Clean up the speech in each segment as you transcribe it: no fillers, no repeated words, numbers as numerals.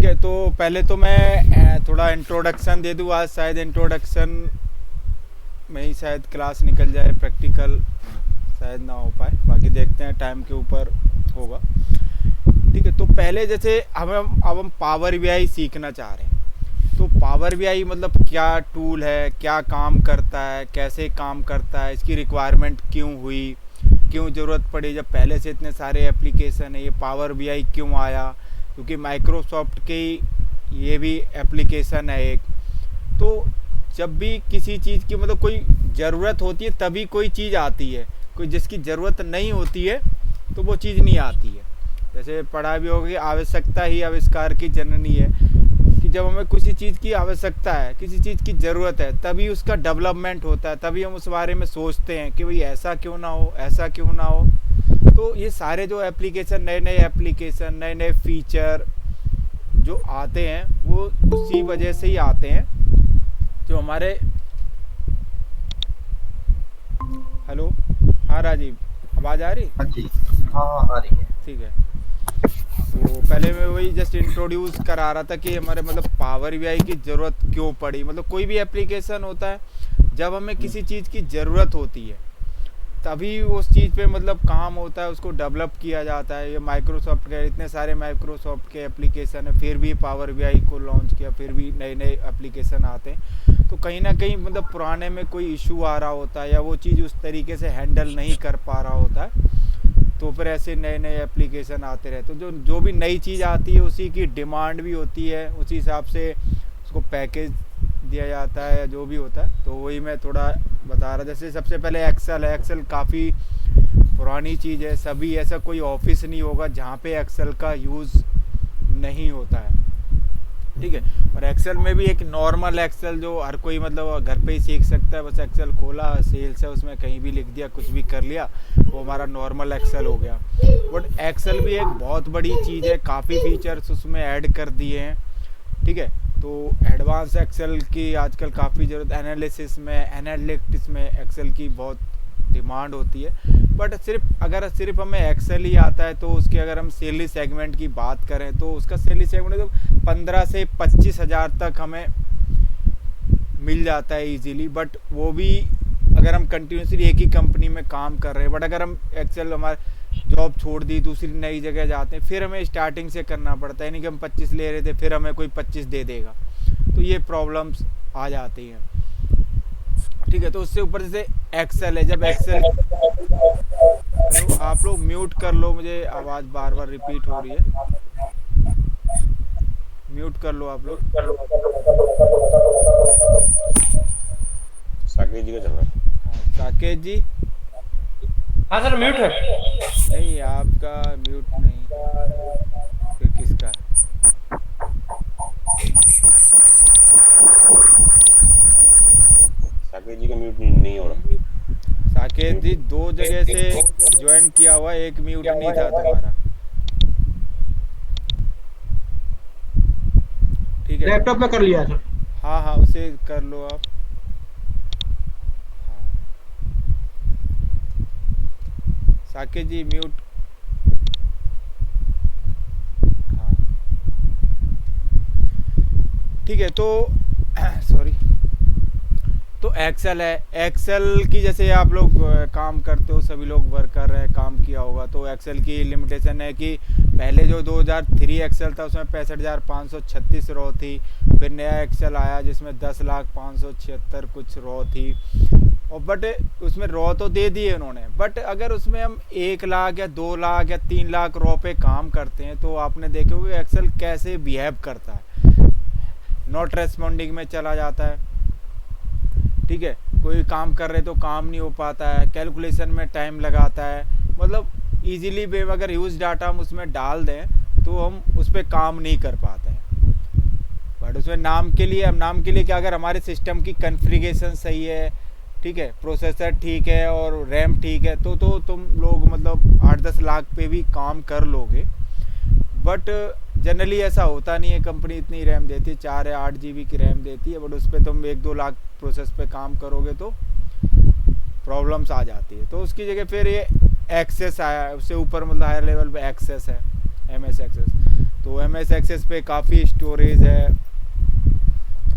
ठीक है, तो पहले तो मैं थोड़ा इंट्रोडक्शन दे दूँ। आज शायद इंट्रोडक्शन में ही शायद क्लास निकल जाए, प्रैक्टिकल शायद ना हो पाए, बाकी देखते हैं, टाइम के ऊपर होगा। ठीक है, तो पहले जैसे अब हम पावर बीआई सीखना चाह रहे हैं। तो पावर बीआई मतलब क्या टूल है, क्या काम करता है, कैसे काम करता है, इसकी रिक्वायरमेंट क्यों हुई, क्यों ज़रूरत पड़ी, जब पहले से इतने सारे एप्लीकेशन है, ये पावर बीआई क्यों आया, क्योंकि माइक्रोसॉफ्ट की ये भी एप्लीकेशन है एक। तो जब भी किसी चीज़ की मतलब कोई ज़रूरत होती है तभी कोई चीज़ आती है, कोई जिसकी ज़रूरत नहीं होती है तो वो चीज़ नहीं आती है। जैसे पढ़ा भी होगा कि आवश्यकता ही आविष्कार की जननी है, कि जब हमें किसी चीज़ की आवश्यकता है, किसी चीज़ की ज़रूरत है, तभी उसका डेवलपमेंट होता है, तभी हम उस बारे में सोचते हैं कि भाई ऐसा क्यों ना हो, ऐसा क्यों ना हो। तो ये सारे जो एप्लीकेशन, नए नए एप्लीकेशन, नए नए फीचर जो आते हैं वो उसी वजह से ही आते हैं जो हमारे। हेलो, हाँ राजीव, आवाज़ आ रही? हाँ जी। हाँ हाँ, आ रही है। ठीक है, तो पहले मैं वही जस्ट इंट्रोड्यूस करा रहा था कि हमारे मतलब पावर बीआई की ज़रूरत क्यों पड़ी। मतलब कोई भी एप्लीकेशन होता है, जब हमें किसी चीज़ की ज़रूरत होती है तभी उस चीज़ पे मतलब काम होता है, उसको डेवलप किया जाता है। ये माइक्रोसॉफ्ट के इतने सारे माइक्रोसॉफ्ट के एप्लीकेशन है, फिर भी पावर बीआई को लॉन्च किया, फिर भी नए नए एप्लीकेशन आते हैं। तो कहीं ना कहीं मतलब पुराने में कोई इशू आ रहा होता है या वो चीज़ उस तरीके से हैंडल नहीं कर पा रहा होता है, तो फिर ऐसे नए नए एप्लीकेशन आते रहते। तो जो जो भी नई चीज़ आती है उसी की डिमांड भी होती है, उसी हिसाब से उसको पैकेज दिया जाता है या जो भी होता है। तो वही मैं थोड़ा बता रहा। जैसे सबसे पहले एक्सेल है। एक्सेल काफ़ी पुरानी चीज़ है, सभी ऐसा कोई ऑफिस नहीं होगा जहाँ पे एक्सेल का यूज़ नहीं होता है। ठीक है, और एक्सेल में भी एक नॉर्मल एक्सेल जो हर कोई मतलब घर पे ही सीख सकता है, बस एक्सेल खोला, सेल्स है उसमें कहीं भी लिख दिया, कुछ भी कर लिया, वो हमारा नॉर्मल एक्सेल हो गया। बट एक्सेल भी एक बहुत बड़ी चीज़ है, काफ़ी फीचर्स उसमें ऐड कर दिए हैं। ठीक है, तो एडवांस एक्सेल की आजकल काफ़ी ज़रूरत, एनालिसिस में, एनालिटिक्स में एक्सेल की बहुत डिमांड होती है। बट सिर्फ हमें एक्सेल ही आता है तो उसकी अगर हम सैलरी सेगमेंट की बात करें तो उसका सैलरी सेगमेंट तो 15 से 25 हज़ार तक हमें मिल जाता है इजीली। बट वो भी अगर हम कंटिन्यूसली एक ही कंपनी में काम कर रहे हैं। बट अगर हम एक्सेल हमारे जॉब छोड़ दी, दूसरी नई जगह जाते हैं, फिर हमें स्टार्टिंग से करना पड़ता है। यानी कि हम 25 ले रहे थे, फिर हमें कोई 25 दे देगा, तो ये प्रॉब्लम्स आ जाती हैं। ठीक है, तो उससे ऊपर जैसे एक्सेल है, जब एक्सेल, हेलो आप लोग म्यूट कर लो, मुझे आवाज़ बार बार रिपीट हो रही है, म्यूट कर लो आप लोग। साकेत जी का चल रहा है। हाँ साकेत जी। हाँ सर, म्यूट है। नहीं आपका म्यूट नहीं, फिर किसका? साकेत जी का म्यूट नहीं हो रहा। साकेत जी दो जगह से ज्वाइन किया हुआ, एक म्यूट नहीं था तुम्हारा। ठीक है, लैपटॉप पे कर लिया सर। हाँ हाँ उसे कर लो आप। हाँ साकेत जी म्यूट। हाँ ठीक है, तो सॉरी। तो एक्सेल है, एक्सेल की जैसे आप लोग काम करते हो, सभी लोग वर्क कर रहे हैं, काम किया होगा। तो एक्सेल की लिमिटेशन है कि पहले जो 2003 एक्सेल था उसमें 65,536 रो थी। फिर नया एक्सेल आया जिसमें 10,576 कुछ रो थी। और बट उसमें रो तो दे दिए उन्होंने, बट अगर उसमें हम 1 लाख या 2 लाख या 3 लाख रो पे काम करते हैं तो आपने देखे होंगे एक्सेल कैसे बिहेव करता है। नॉट रेस्पॉन्डिंग में चला जाता है। ठीक है, कोई काम कर रहे तो काम नहीं हो पाता है, कैलकुलेशन में टाइम लगाता है। मतलब इजीली अगर यूज डाटा हम उसमें डाल दें तो हम उस पर काम नहीं कर पाते हैं। बट उसमें नाम के लिए क्या, अगर हमारे सिस्टम की कॉन्फ़िगरेशन सही है, ठीक है, प्रोसेसर ठीक है और रैम ठीक है, तो तुम लोग मतलब 8-10 लाख पे भी काम कर लोगे। बट जनरली ऐसा होता नहीं है, कंपनी इतनी रैम देती है, 4 या 8 GB की रैम देती है, बट उस पर तुम 1-2 लाख प्रोसेस पे काम करोगे तो प्रॉब्लम्स आ जाती है। तो उसकी जगह फिर ये एक्सेस आया, उससे ऊपर मतलब हायर लेवल पे एक्सेस है, MS एक्सेस। तो MS एक्सेस पे काफ़ी स्टोरेज है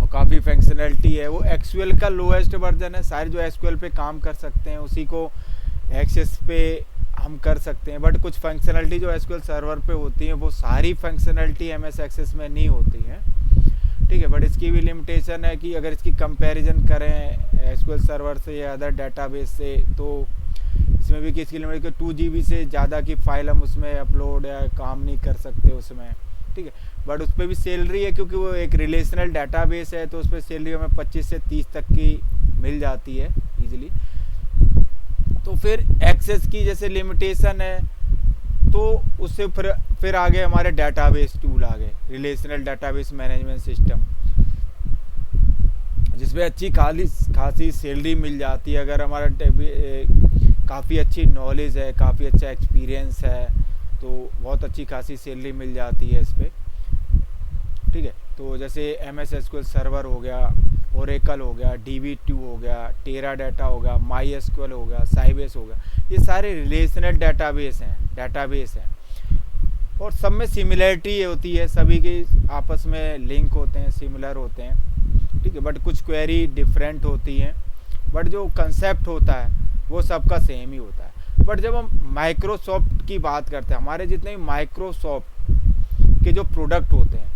और काफ़ी फंक्शनैलिटी है। वो SQL का लोएस्ट वर्जन है, सारे जो SQL पे काम कर सकते हैं उसी को एक्सेस पे हम कर सकते हैं, बट कुछ फंक्शनैलिटी जो SQL सर्वर पे होती है वो सारी फंक्शनैलिटी MS एक्सेस में नहीं होती हैं, ठीक है। बट इसकी भी लिमिटेशन है कि अगर इसकी कंपैरिजन करें SQL सर्वर से या अदर डेटाबेस से, तो इसमें भी किसकी लिमिट कि 2 GB से ज़्यादा की फ़ाइल हम उसमें अपलोड या काम नहीं कर सकते उसमें, ठीक है। बट उस पर भी सैलरी है क्योंकि वो एक रिलेशनल डेटाबेस है, तो उस पर सैलरी हमें 25 से 30 तक की मिल जाती है ईजिली। तो फिर एक्सेस की जैसे लिमिटेशन है, तो उससे फिर आगे हमारे डेटाबेस टूल आ गए, रिलेशनल डेटाबेस मैनेजमेंट सिस्टम, जिसमें अच्छी खासी सैलरी मिल जाती है। अगर हमारा काफ़ी अच्छी नॉलेज है, काफ़ी अच्छा एक्सपीरियंस है, तो बहुत अच्छी खासी सैलरी मिल जाती है इस पर, ठीक है। तो जैसे MS SQL सर्वर हो गया, ओरेकल हो गया, DB2 हो गया, टेराडाटा हो गया, MySQL हो गया, साइबेस हो गया, ये सारे रिलेशनल डेटाबेस हैं और सब में सिमिलरिटी होती है, सभी के आपस में लिंक होते हैं, सिमिलर होते हैं, ठीक है। बट कुछ क्वेरी डिफरेंट होती हैं, बट जो कंसेप्ट होता है वो सबका सेम ही होता है। बट जब हम माइक्रोसॉफ्ट की बात करते हैं, हमारे जितने भी माइक्रोसॉफ्ट के जो प्रोडक्ट होते हैं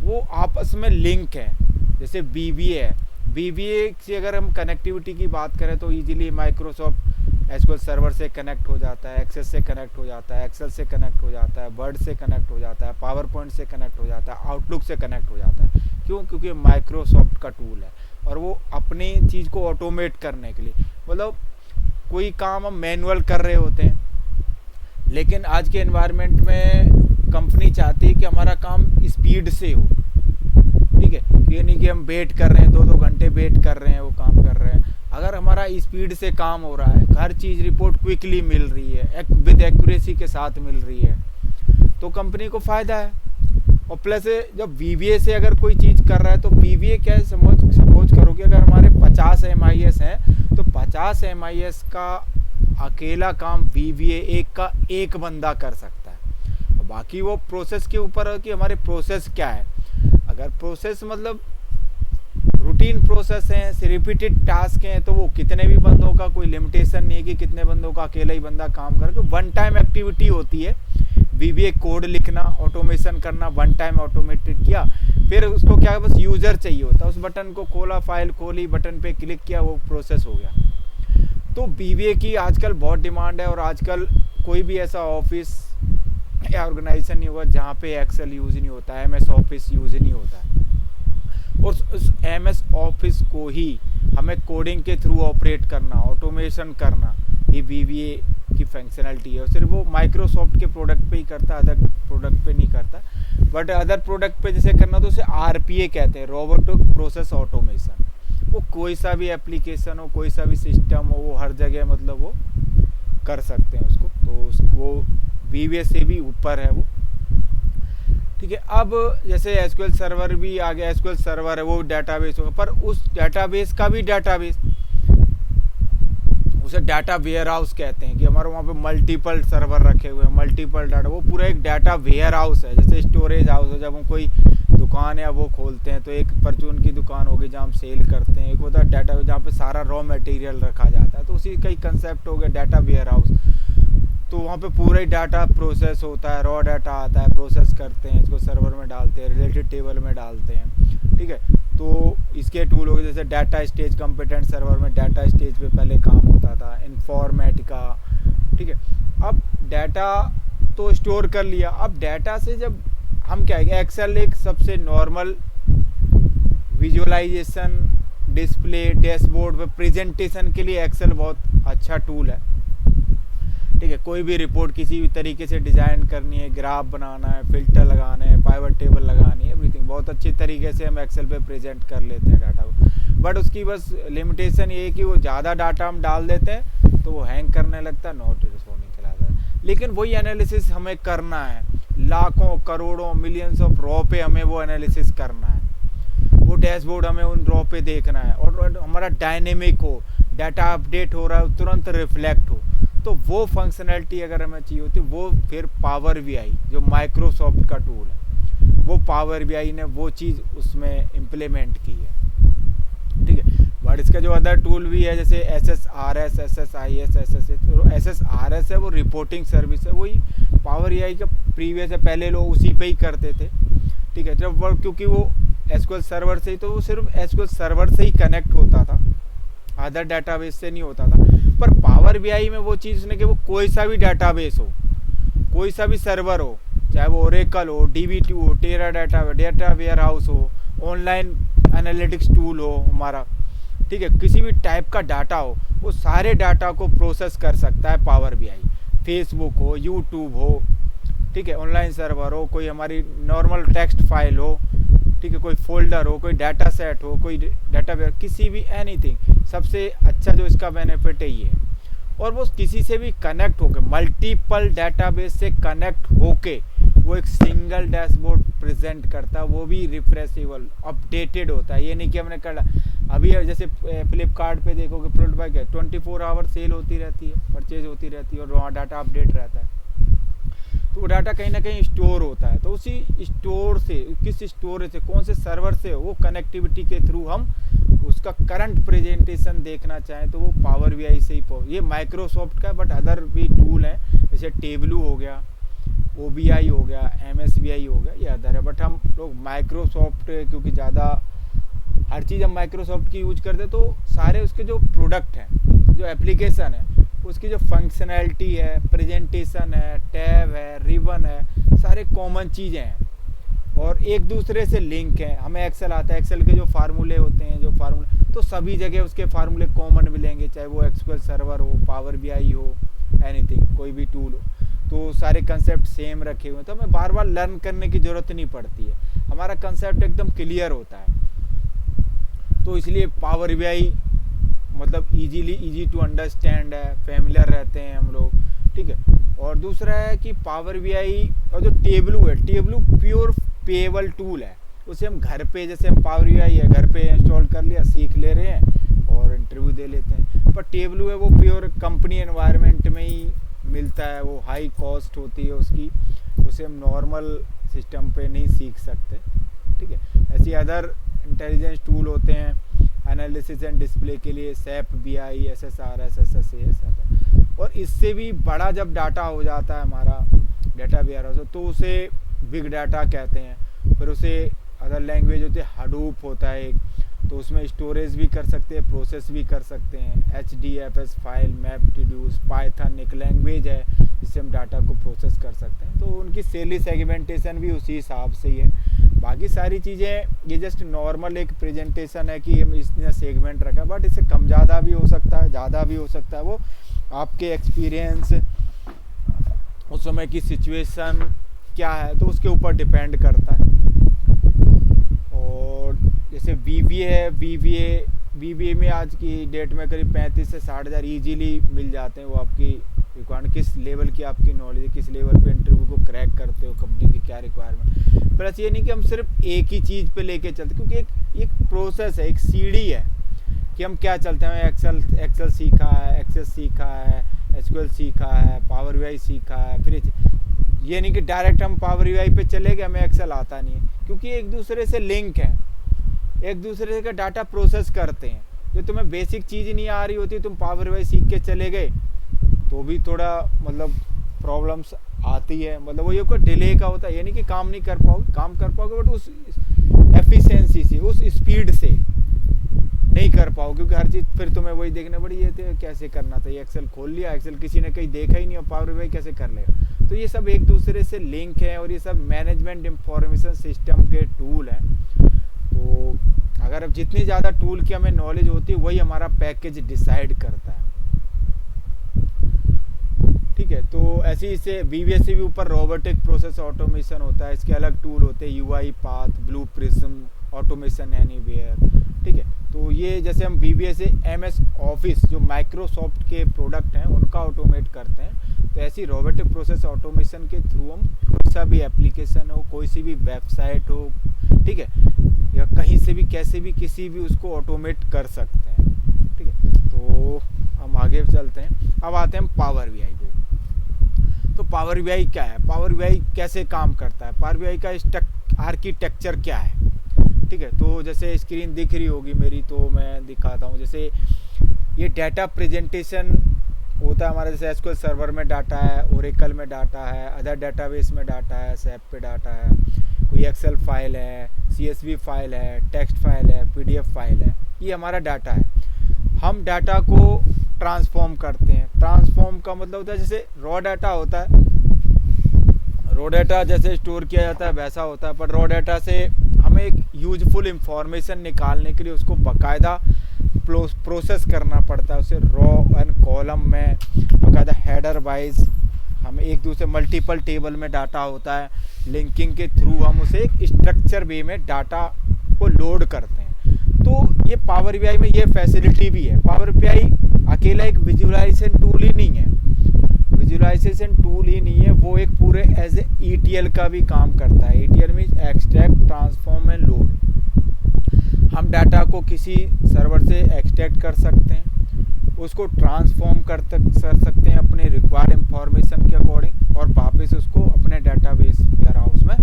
वो आपस में लिंक हैं। जैसे VBA है, VBA से अगर हम कनेक्टिविटी की बात करें तो इजीली माइक्रोसॉफ्ट SQL सर्वर से कनेक्ट हो जाता है, एक्सेस से कनेक्ट हो जाता है, एक्सेल से कनेक्ट हो जाता है, वर्ड से कनेक्ट हो जाता है, पावर पॉइंट से कनेक्ट हो जाता है, आउटलुक से कनेक्ट हो जाता है। क्यों? क्योंकि माइक्रोसॉफ्ट का टूल है और वो अपनी चीज़ को ऑटोमेट करने के लिए, मतलब कोई काम हम मैनुअल कर रहे होते हैं, लेकिन आज के एनवायरनमेंट में कंपनी चाहती है कि हमारा काम स्पीड से हो, ठीक है। ये नहीं कि हम वेट कर रहे हैं, 2-2 घंटे वेट कर रहे हैं, वो काम कर रहे हैं। अगर हमारा स्पीड से काम हो रहा है, हर चीज़ रिपोर्ट क्विकली मिल रही है, विद एक्यूरेसी के साथ मिल रही है, तो कंपनी को फ़ायदा है। और प्लस जब VBA से अगर कोई चीज़ कर रहा है तो VBA क्या है, सपोज करो कि अगर हमारे 50 MIS हैं तो 50 MIS का अकेला काम VBA एक बंदा कर सकता है। और बाकी वो प्रोसेस के ऊपर है कि हमारे प्रोसेस क्या है। अगर प्रोसेस मतलब रूटीन प्रोसेस हैं, रिपीटेड टास्क हैं, तो वो कितने भी बंदों का कोई लिमिटेशन नहीं है कि कितने बंदों का अकेला ही बंदा काम करे। तो वन टाइम एक्टिविटी होती है VBA कोड लिखना, ऑटोमेशन करना, वन टाइम ऑटोमेटेड किया, फिर उसको क्या बस यूज़र चाहिए होता है, उस बटन को खोला, फाइल खोली, बटन पे क्लिक किया, वो प्रोसेस हो गया। तो VBA की आजकल बहुत डिमांड है और आजकल कोई भी ऐसा ऑफिस या ऑर्गेनाइजेशन नहीं होगा जहाँ पे एक्सेल यूज़ नहीं होता है, MS ऑफिस यूज़ नहीं होता है। और उस MS ऑफिस को ही हमें कोडिंग के थ्रू ऑपरेट करना, ऑटोमेशन करना, ये VBA की फंक्शनलिटी है। और सिर्फ वो माइक्रोसॉफ्ट के प्रोडक्ट पे ही करता, अदर प्रोडक्ट पे नहीं करता। बट अदर प्रोडक्ट पे जैसे करना तो उसे RPA कहते हैं, रोबोटिक प्रोसेस ऑटोमेशन। वो कोई सा भी एप्लीकेशन हो, कोई सा भी सिस्टम हो, वो हर जगह मतलब वो कर सकते हैं उसको, तो वो VBA से भी ऊपर है वो, ठीक है। अब जैसे SQL सर्वर भी आ गया, SQL सर्वर है वो डाटाबेस होगा, पर उस डाटाबेस का भी डाटाबेस, उसे डाटा वेयर हाउस कहते हैं कि हमारे वहाँ पे मल्टीपल सर्वर रखे हुए हैं, मल्टीपल डाटा, वो पूरा एक डाटा वेयर हाउस है। जैसे स्टोरेज हाउस है, जब हम कोई दुकान या वो खोलते हैं तो एक परचून की दुकान होगी जहाँ हम सेल करते हैं, एक होता है डाटा जहाँ पे सारा रॉ मटेरियल रखा जाता है, तो उसी का ही कंसेप्ट हो गया डाटा वेयर हाउस। तो वहाँ पे पूरा ही डाटा प्रोसेस होता है, रॉ डाटा आता है, प्रोसेस करते हैं, इसको सर्वर में डालते हैं, रिलेटेड टेबल में डालते हैं, ठीक है। तो इसके टूल हो गए जैसे डाटा स्टेज, कंपिटेंट सर्वर में डाटा स्टेज पे पहले काम होता था, इन्फॉर्मेटिका, ठीक है। अब डाटा तो स्टोर कर लिया, अब डाटा से जब हम क्या है, एक्सेल एक सबसे नॉर्मल विजुअलाइजेशन, डिस्प्ले, डैशबोर्ड पे प्रेजेंटेशन के लिए एक्सेल बहुत अच्छा टूल है, ठीक है। कोई भी रिपोर्ट किसी भी तरीके से डिज़ाइन करनी है, ग्राफ बनाना है, फिल्टर लगाना है, पाइवट टेबल लगानी है, एवरीथिंग बहुत अच्छी तरीके से हम एक्सेल पे प्रेजेंट कर लेते हैं डाटा को। बट उसकी बस लिमिटेशन ये है कि वो ज़्यादा डाटा हम डाल देते हैं तो वो हैंग करने लगता है, नॉट रिस्पॉन्डिंग कहलाता है। लेकिन वही एनालिसिस हमें करना है, लाखों, करोड़ों, मिलियंस ऑफ रॉ पे हमें वो एनालिसिस करना है, वो डैशबोर्ड हमें उन रॉ पे देखना है, और हमारा डायनेमिक हो, डाटा अपडेट हो रहा है तुरंत रिफ्लेक्ट हो, तो वो फंक्शनैलिटी अगर हमें चाहिए होती वो फिर पावर वीआई जो माइक्रोसॉफ्ट का टूल है, वो पावर वीआई ने वो चीज़ उसमें इम्प्लीमेंट की है, ठीक है। बट इसका जो अदर टूल भी है जैसे SSRS, SSIS, SSS, तो SSRS है वो रिपोर्टिंग सर्विस है, वही पावर वीआई का प्रीवियस है, पहले लोग उसी पे ही करते थे, ठीक है। जब क्योंकि वो एसक्यूएल सर्वर से ही, तो वो सिर्फ एसक्यूएल सर्वर से ही कनेक्ट होता था, अदर डाटाबेस से नहीं होता था। पर पावर बीआई में वो चीज़ नहीं कि वो कोई सा भी डाटाबेस हो, कोई सा भी सर्वर हो, चाहे वो ओरेकल हो, DB2 हो, टेरा डेटा वेयर हाउस हो, ऑनलाइन एनालिटिक्स टूल हो हमारा, ठीक है, किसी भी टाइप का डाटा हो, वो सारे डाटा को प्रोसेस कर सकता है पावर बीआई। फेसबुक हो, यूट्यूब हो, ठीक है, ऑनलाइन सर्वर हो, कोई हमारी नॉर्मल टेक्स्ट फाइल हो, ठीक है, कोई फोल्डर हो, कोई डाटा सेट हो, कोई डाटा बेस, किसी भी एनीथिंग। सबसे अच्छा जो इसका बेनिफिट है ये, और वो किसी से भी कनेक्ट होके, मल्टीपल डाटाबेस से कनेक्ट होके वो एक सिंगल डैशबोर्ड प्रेजेंट करता है, वो भी रिफ्रेशेबल अपडेटेड होता है। ये नहीं कि हमने कर अभी जैसे फ्लिपकार्ट पे देखोगे प्रोडक्ट बाय क्या 24 आवर सेल होती रहती है, परचेज होती रहती है, और वहाँ डाटा अपडेट रहता है, तो वो डाटा कहीं ना कहीं स्टोर होता है। तो उसी स्टोर से, किस स्टोरेज से, कौन से सर्वर से, वो कनेक्टिविटी के थ्रू हम उसका करंट प्रेजेंटेशन देखना चाहें तो वो पावर बीआई से ही ये माइक्रोसॉफ्ट का, बट अदर भी टूल हैं जैसे टेबलू हो गया, OBI हो गया, MSBI हो गया, ये अदर है। बट हम लोग माइक्रोसॉफ्ट क्योंकि ज़्यादा हर चीज़ हम माइक्रोसॉफ्ट की यूज करते, तो सारे उसके जो प्रोडक्ट हैं, जो एप्लीकेशन है, उसकी जो फंक्शनैलिटी है, प्रेजेंटेशन है, टैब है, रिबन है, सारे कॉमन चीज़ें हैं और एक दूसरे से लिंक है। हमें एक्सेल आता है, एक्सेल के जो फार्मूले होते हैं, जो फार्मूले, तो सभी जगह उसके फार्मूले कॉमन मिलेंगे, चाहे वो एक्सक्यूएल सर्वर हो, पावर बीआई हो, एनीथिंग, कोई भी टूल हो, तो सारे कंसेप्ट सेम रखे हुए हैं, तो हमें बार बार लर्न करने की ज़रूरत नहीं पड़ती है, हमारा कंसेप्ट एकदम क्लियर होता है। तो इसलिए पावर बीआई मतलब इजी टू अंडरस्टैंड है, फेमिलियर रहते हैं हम लोग, ठीक है। और दूसरा है कि पावर बीआई और जो टेबलू है, टेबलू प्योर पेएबल टूल है, उसे हम घर पे, जैसे हम पावर बीआई है घर पे इंस्टॉल कर लिया, सीख ले रहे हैं और इंटरव्यू दे लेते हैं। पर टेबलू है वो प्योर कंपनी एनवायरनमेंट में ही मिलता है, वो हाई कॉस्ट होती है उसकी, उसे हम नॉर्मल सिस्टम पे नहीं सीख सकते, ठीक है। ऐसे अदर इंटेलिजेंस टूल होते हैं एनालिसिस एंड डिस्प्ले के लिए, SAP BI, SSRS, SSAS, और इससे भी बड़ा जब डाटा हो जाता है हमारा डाटा वेयर हाउस, तो उसे बिग डाटा कहते हैं। फिर उसे अदर लैंग्वेज होते हैं, हडूप होता है एक, तो उसमें स्टोरेज भी कर सकते हैं, प्रोसेस भी कर सकते हैं। HDFS फाइल, MapReduce, पाइथन एक लैंग्वेज है जिससे हम डाटा को प्रोसेस कर सकते हैं, तो उनकी सेली सेगमेंटेशन भी उसी हिसाब से ही है। बाकी सारी चीज़ें ये जस्ट नॉर्मल एक प्रेजेंटेशन है कि हम इसने सेगमेंट रखा, बट इससे कम ज़्यादा भी हो सकता है, ज़्यादा भी हो सकता है, वो आपके एक्सपीरियंस, उस समय की सिचुएशन क्या है, तो उसके ऊपर डिपेंड करता है। और जैसे VBA में आज की डेट में करीब 35 से 60 हज़ार ईजीली मिल जाते हैं। वो आपकी रिक्वायरमेंट, किस लेवल की आपकी नॉलेज है, किस लेवल पे इंटरव्यू को क्रैक करते हो, कंपनी की क्या रिक्वायरमेंट। प्लस ये नहीं कि हम सिर्फ एक ही चीज़ पे लेके चलते, क्योंकि एक प्रोसेस है, एक सीढ़ी है कि हम क्या चलते हैं। एक्सेल सीखा है, एक्सेस सीखा है, SQL सीखा है, पावर बीआई सीखा है, फिर ये नहीं कि डायरेक्ट हम पावर बीआई पे चले गए, हमें एक्सेल आता नहीं है, क्योंकि एक दूसरे से लिंक है, एक दूसरे का डाटा प्रोसेस करते हैं। जो तुम्हें बेसिक चीज़ नहीं आ रही होती, तुम पावर बीआई सीख के चले गए तो भी थोड़ा मतलब प्रॉब्लम्स आती है, मतलब वो ये कोई डिले का होता है। ये नहीं कि काम नहीं कर पाओगे, काम कर पाओगे, बट उस एफिशिएंसी से, उस स्पीड से नहीं कर पाओ, क्योंकि हर चीज़ फिर तुम्हें वही देखना पड़ी, ये कैसे करना था, ये एक्सेल खोल लिया, एक्सेल किसी ने कहीं देखा ही नहीं, और पावर बीआई कैसे कर लेगा। तो ये सब एक दूसरे से लिंक है, और ये सब मैनेजमेंट इंफॉर्मेशन सिस्टम के टूल हैं। तो अगर अब जितनी ज़्यादा टूल की हमें नॉलेज होती है, वही हमारा पैकेज डिसाइड करता है, ठीक है। तो ऐसे ही से VBA से भी ऊपर रोबोटिक प्रोसेस ऑटोमेशन होता है, इसके अलग टूल होते हैं, UI path, blue prism, automation anywhere, ठीक है। तो ये जैसे हम VBA से MS ऑफिस जो माइक्रोसॉफ्ट के प्रोडक्ट हैं उनका ऑटोमेट करते हैं, तो ऐसी रोबोटिक प्रोसेस ऑटोमेशन के थ्रू हम कोई सा भी एप्लीकेशन हो, कोई सी भी वेबसाइट हो, ठीक है, या कहीं से भी कैसे भी किसी भी उसको ऑटोमेट कर सकते हैं, ठीक है। तो हम आगे चलते हैं। अब आते हैं पावर वी आई को। तो पावर वी आई क्या है, पावर वी आई कैसे काम करता है, पावर वी आई का आर्किटेक्चर क्या है। ठीक है, तो जैसे स्क्रीन दिख रही होगी मेरी, तो मैं दिखाता हूँ। जैसे ये डाटा प्रेजेंटेशन होता है हमारे, जैसे एसक्यूएल सर्वर में डाटा है, ओरेकल में डाटा है, अदर डाटाबेस में डाटा है, सैप पे डाटा है, कोई एक्सेल फाइल है, सीएसवी फाइल है, टेक्स्ट फाइल है, पीडीएफ फाइल है, ये हमारा डाटा है। हम डाटा को ट्रांसफॉर्म करते हैं। ट्रांसफॉर्म का मतलब होता है जैसे रॉ डाटा होता है, रॉ डाटा जैसे स्टोर किया जाता है वैसा होता है, पर रॉ डाटा से हमें एक यूजफुल इंफॉर्मेशन निकालने के लिए उसको बाकायदा प्रोसेस करना पड़ता है। उसे रॉ एंड कॉलम में बाकायदा हेडर वाइज हम एक दूसरे मल्टीपल टेबल में डाटा होता है, लिंकिंग के थ्रू हम उसे एक स्ट्रक्चर वे में डाटा को लोड करते हैं। तो ये पावर बीआई में ये फैसिलिटी भी है। पावर बीआई अकेला एक विजुअलाइजेशन टूल ही नहीं है, विजुअलाइजेशन टूल ही नहीं है, वो एक पूरे एज ए ईटीएल का भी काम करता है। ETL means extract transform and load. हम डाटा को किसी सर्वर से एक्सट्रैक्ट कर सकते हैं, उसको ट्रांसफॉर्म कर सकते हैं अपने रिक्वायर्ड इंफॉर्मेशन के अकॉर्डिंग, और वापस उसको अपने डाटाबेस वेयर हाउस में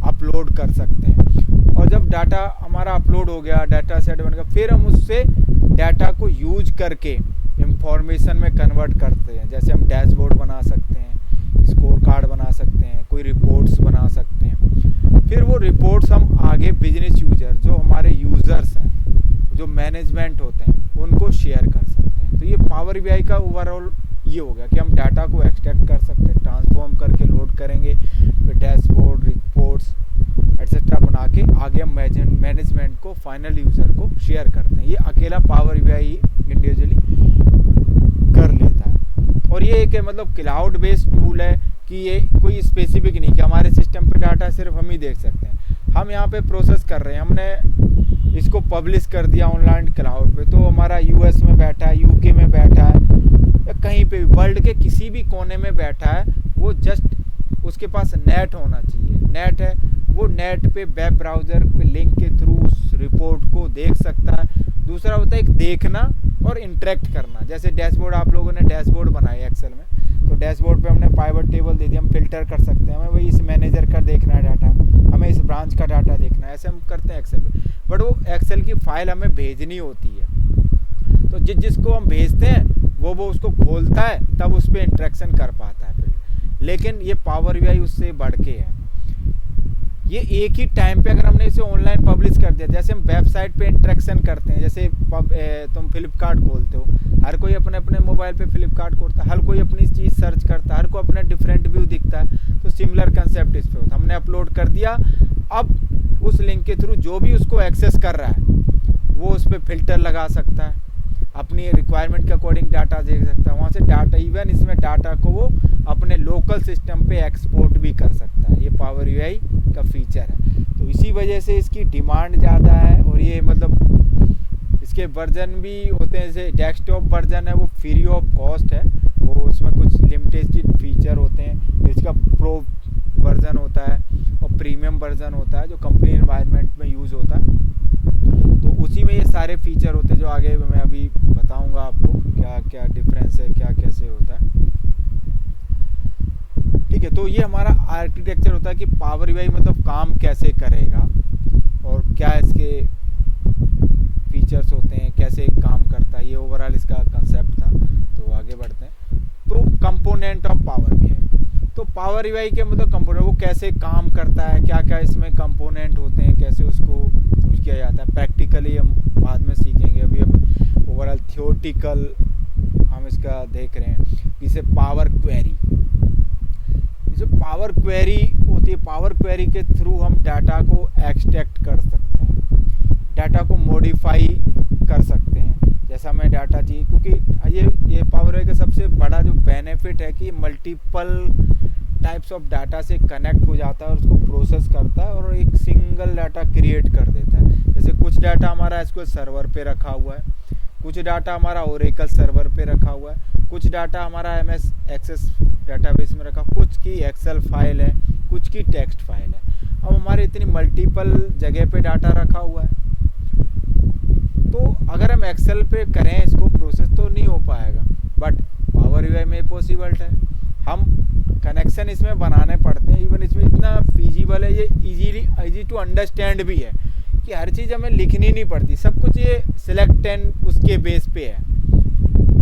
अपलोड कर सकते हैं। और जब डाटा हमारा अपलोड हो गया, डाटा सेट बन गया, फिर हम उससे डाटा को यूज करके इंफॉर्मेशन में कन्वर्ट करते हैं। जैसे हम डैशबोर्ड बना सकते हैं, स्कोर कार्ड बना सकते हैं, कोई रिपोर्ट्स बना सकते हैं। फिर वो रिपोर्ट्स हम आगे बिजनेस यूजर, जो हमारे यूज़र्स हैं, जो मैनेजमेंट होते हैं, उनको शेयर कर सकते हैं। तो ये पावर बीआई का ओवरऑल ये हो गया कि हम डाटा को एक्सट्रैक्ट कर सकते हैं, ट्रांसफॉर्म करके लोड करेंगे, फिर डैशबोर्ड, रिपोर्ट्स एटसेट्रा बना के आगे हम मैनेजमेंट को, फाइनल यूज़र को शेयर करते हैं। ये अकेला पावर बीआई इंडिविजुअली कर लेता है। और ये एक मतलब क्लाउड बेस्ड टूल है कि ये कोई स्पेसिफिक नहीं कि हमारे सिस्टम पे डाटा सिर्फ हम ही देख सकते हैं। हम यहाँ पे प्रोसेस कर रहे हैं, हमने इसको पब्लिश कर दिया ऑनलाइन क्लाउड पे, तो हमारा यूएस में बैठा है, यूके में बैठा है, या कहीं पे भी वर्ल्ड के किसी भी कोने में बैठा है, वो जस्ट उसके पास नेट होना चाहिए। नेट है, वो नेट पे वेब ब्राउज़र पे लिंक के थ्रू उस रिपोर्ट को देख सकता है। दूसरा होता है एक देखना और इंटरेक्ट करना। जैसे डैशबोर्ड, आप लोगों ने डैशबोर्ड बनाए एक्सेल में, तो डैशबोर्ड पे हमने पाइवट टेबल दे दिया, हम फिल्टर कर सकते हैं, हमें वही इस मैनेजर का देखना है डाटा, हमें इस ब्रांच का डाटा देखना है, ऐसे हम करते हैं एक्सेल पे। बट वो एक्सेल की फाइल हमें भेजनी होती है, तो जिसको हम भेजते हैं वो उसको खोलता है, तब उस पर इंटरेक्शन कर पाता है फिर। लेकिन ये पावर बीआई उससे बढ़ के है। ये एक ही टाइम पे अगर हमने इसे ऑनलाइन पब्लिश कर दिया, जैसे हम वेबसाइट पे इंटरेक्शन करते हैं, जैसे तुम फ्लिपकार्ट खोलते हो, हर कोई अपने अपने मोबाइल पे फ्लिपकार्ट खोलता है, हर कोई अपनी चीज़ सर्च करता है, हर को अपना डिफरेंट व्यू दिखता है। तो सिमिलर कंसेप्ट इस पे होता है। हमने अपलोड कर दिया, अब उस लिंक के थ्रू जो भी उसको एक्सेस कर रहा है वो उस पर फिल्टर लगा सकता है, अपनी रिक्वायरमेंट के अकॉर्डिंग डाटा देख सकता है, वहाँ से डाटा, इवन इसमें डाटा को वो अपने लोकल सिस्टम पे एक्सपोर्ट भी कर सकता है। ये पावर बीआई का फीचर है, तो इसी वजह से इसकी डिमांड ज़्यादा है। और ये मतलब इसके वर्जन भी होते हैं, जैसे डेस्कटॉप वर्जन है वो फ्री ऑफ कॉस्ट है, वो उसमें कुछ लिमिटेड फीचर होते हैं। इसका प्रो वर्जन होता है और प्रीमियम वर्जन होता है, जो कंपनी एनवायरनमेंट में यूज़ होता है। तो उसी में ये सारे फीचर होते हैं, जो आगे मैं अभी बताऊंगा आपको क्या क्या डिफरेंस है, क्या कैसे होता है। ठीक है, तो ये हमारा आर्किटेक्चर होता है कि पावर बीआई मतलब काम कैसे करेगा और क्या इसके फीचर्स होते हैं, कैसे काम करता है, ये ओवरऑल इसका कंसेप्ट था। तो आगे बढ़ते हैं। तो कंपोनेंट ऑफ पावर बीआई, तो पावर बीआई के मतलब कंपोनेंट, वो कैसे काम करता है, क्या क्या इसमें कंपोनेंट होते हैं, कैसे उसको यूज किया जाता है। प्रैक्टिकली हम बाद में सीखेंगे, अभी हम ओवरऑल थियोरटिकल हम इसका देख रहे हैं। इसे पावर क्वेरी, जो पावर क्वेरी होती है, पावर क्वेरी के थ्रू हम डाटा को एक्सट्रैक्ट कर सकते हैं, डाटा को मॉडिफाई कर सकते हैं जैसा हमें डाटा चाहिए। क्योंकि ये पावर क्वेरी का सबसे बड़ा जो बेनिफिट है कि मल्टीपल टाइप्स ऑफ डाटा से कनेक्ट हो जाता है और उसको प्रोसेस करता है और एक सिंगल डाटा क्रिएट कर देता है। जैसे कुछ डाटा हमारा एसक्यूएल सर्वर पे रखा हुआ है, कुछ डाटा हमारा ओरेकल सर्वर पे रखा हुआ है, कुछ डाटा हमारा एमएस एक्सेस डाटाबेस में रखा, कुछ की एक्सेल फाइल है, कुछ की टेक्स्ट फाइल है। अब हमारे इतनी मल्टीपल जगह पे डाटा रखा हुआ है, तो तो अगर हम एक्सेल पे करें इसको प्रोसेस तो नहीं हो पाएगा, बट पावर यूआई में पॉसिबल है। हम कनेक्शन इसमें बनाने पड़ते हैं, इवन इसमें इतना फीजिबल है, ये इजी टू अंडरस्टैंड भी है कि हर चीज़ हमें लिखनी नहीं पड़ती, सब कुछ ये सिलेक्ट एंड उसके बेस पे है।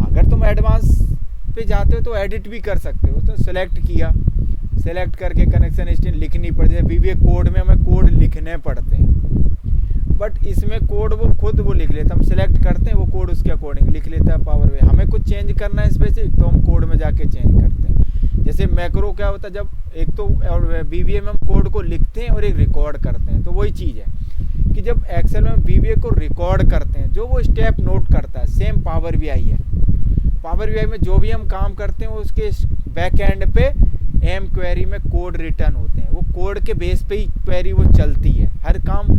अगर तुम एडवांस पे जाते हो तो एडिट भी कर सकते हो, तो सिलेक्ट किया, सिलेक्ट करके कनेक्शन हिस्ट्री लिखनी पड़ती है। वीवीए कोड में हमें कोड लिखने पड़ते हैं, बट इसमें कोड वो खुद वो लिख लेता, हम सिलेक्ट करते हैं वो कोड उसके अकॉर्डिंग लिख लेता है पावर वे। हमें कुछ चेंज करना है स्पेसिफिक तो हम कोड में जाके चेंज करते हैं। जैसे मैक्रो क्या होता है, जब एक तो वीवीए में हम कोड को लिखते हैं और एक रिकॉर्ड करते हैं, तो वही चीज़ है कि जब एक्सेल में वीवीए को रिकॉर्ड करते हैं जो वो स्टेप नोट करता है, सेम पावर वीआई है। पावर वीआई में जो भी हम काम करते हैं उसके बैक एंड पे एम क्वेरी में कोड रिटर्न होते हैं, वो कोड के बेस पे ही क्वेरी वो चलती है। हर काम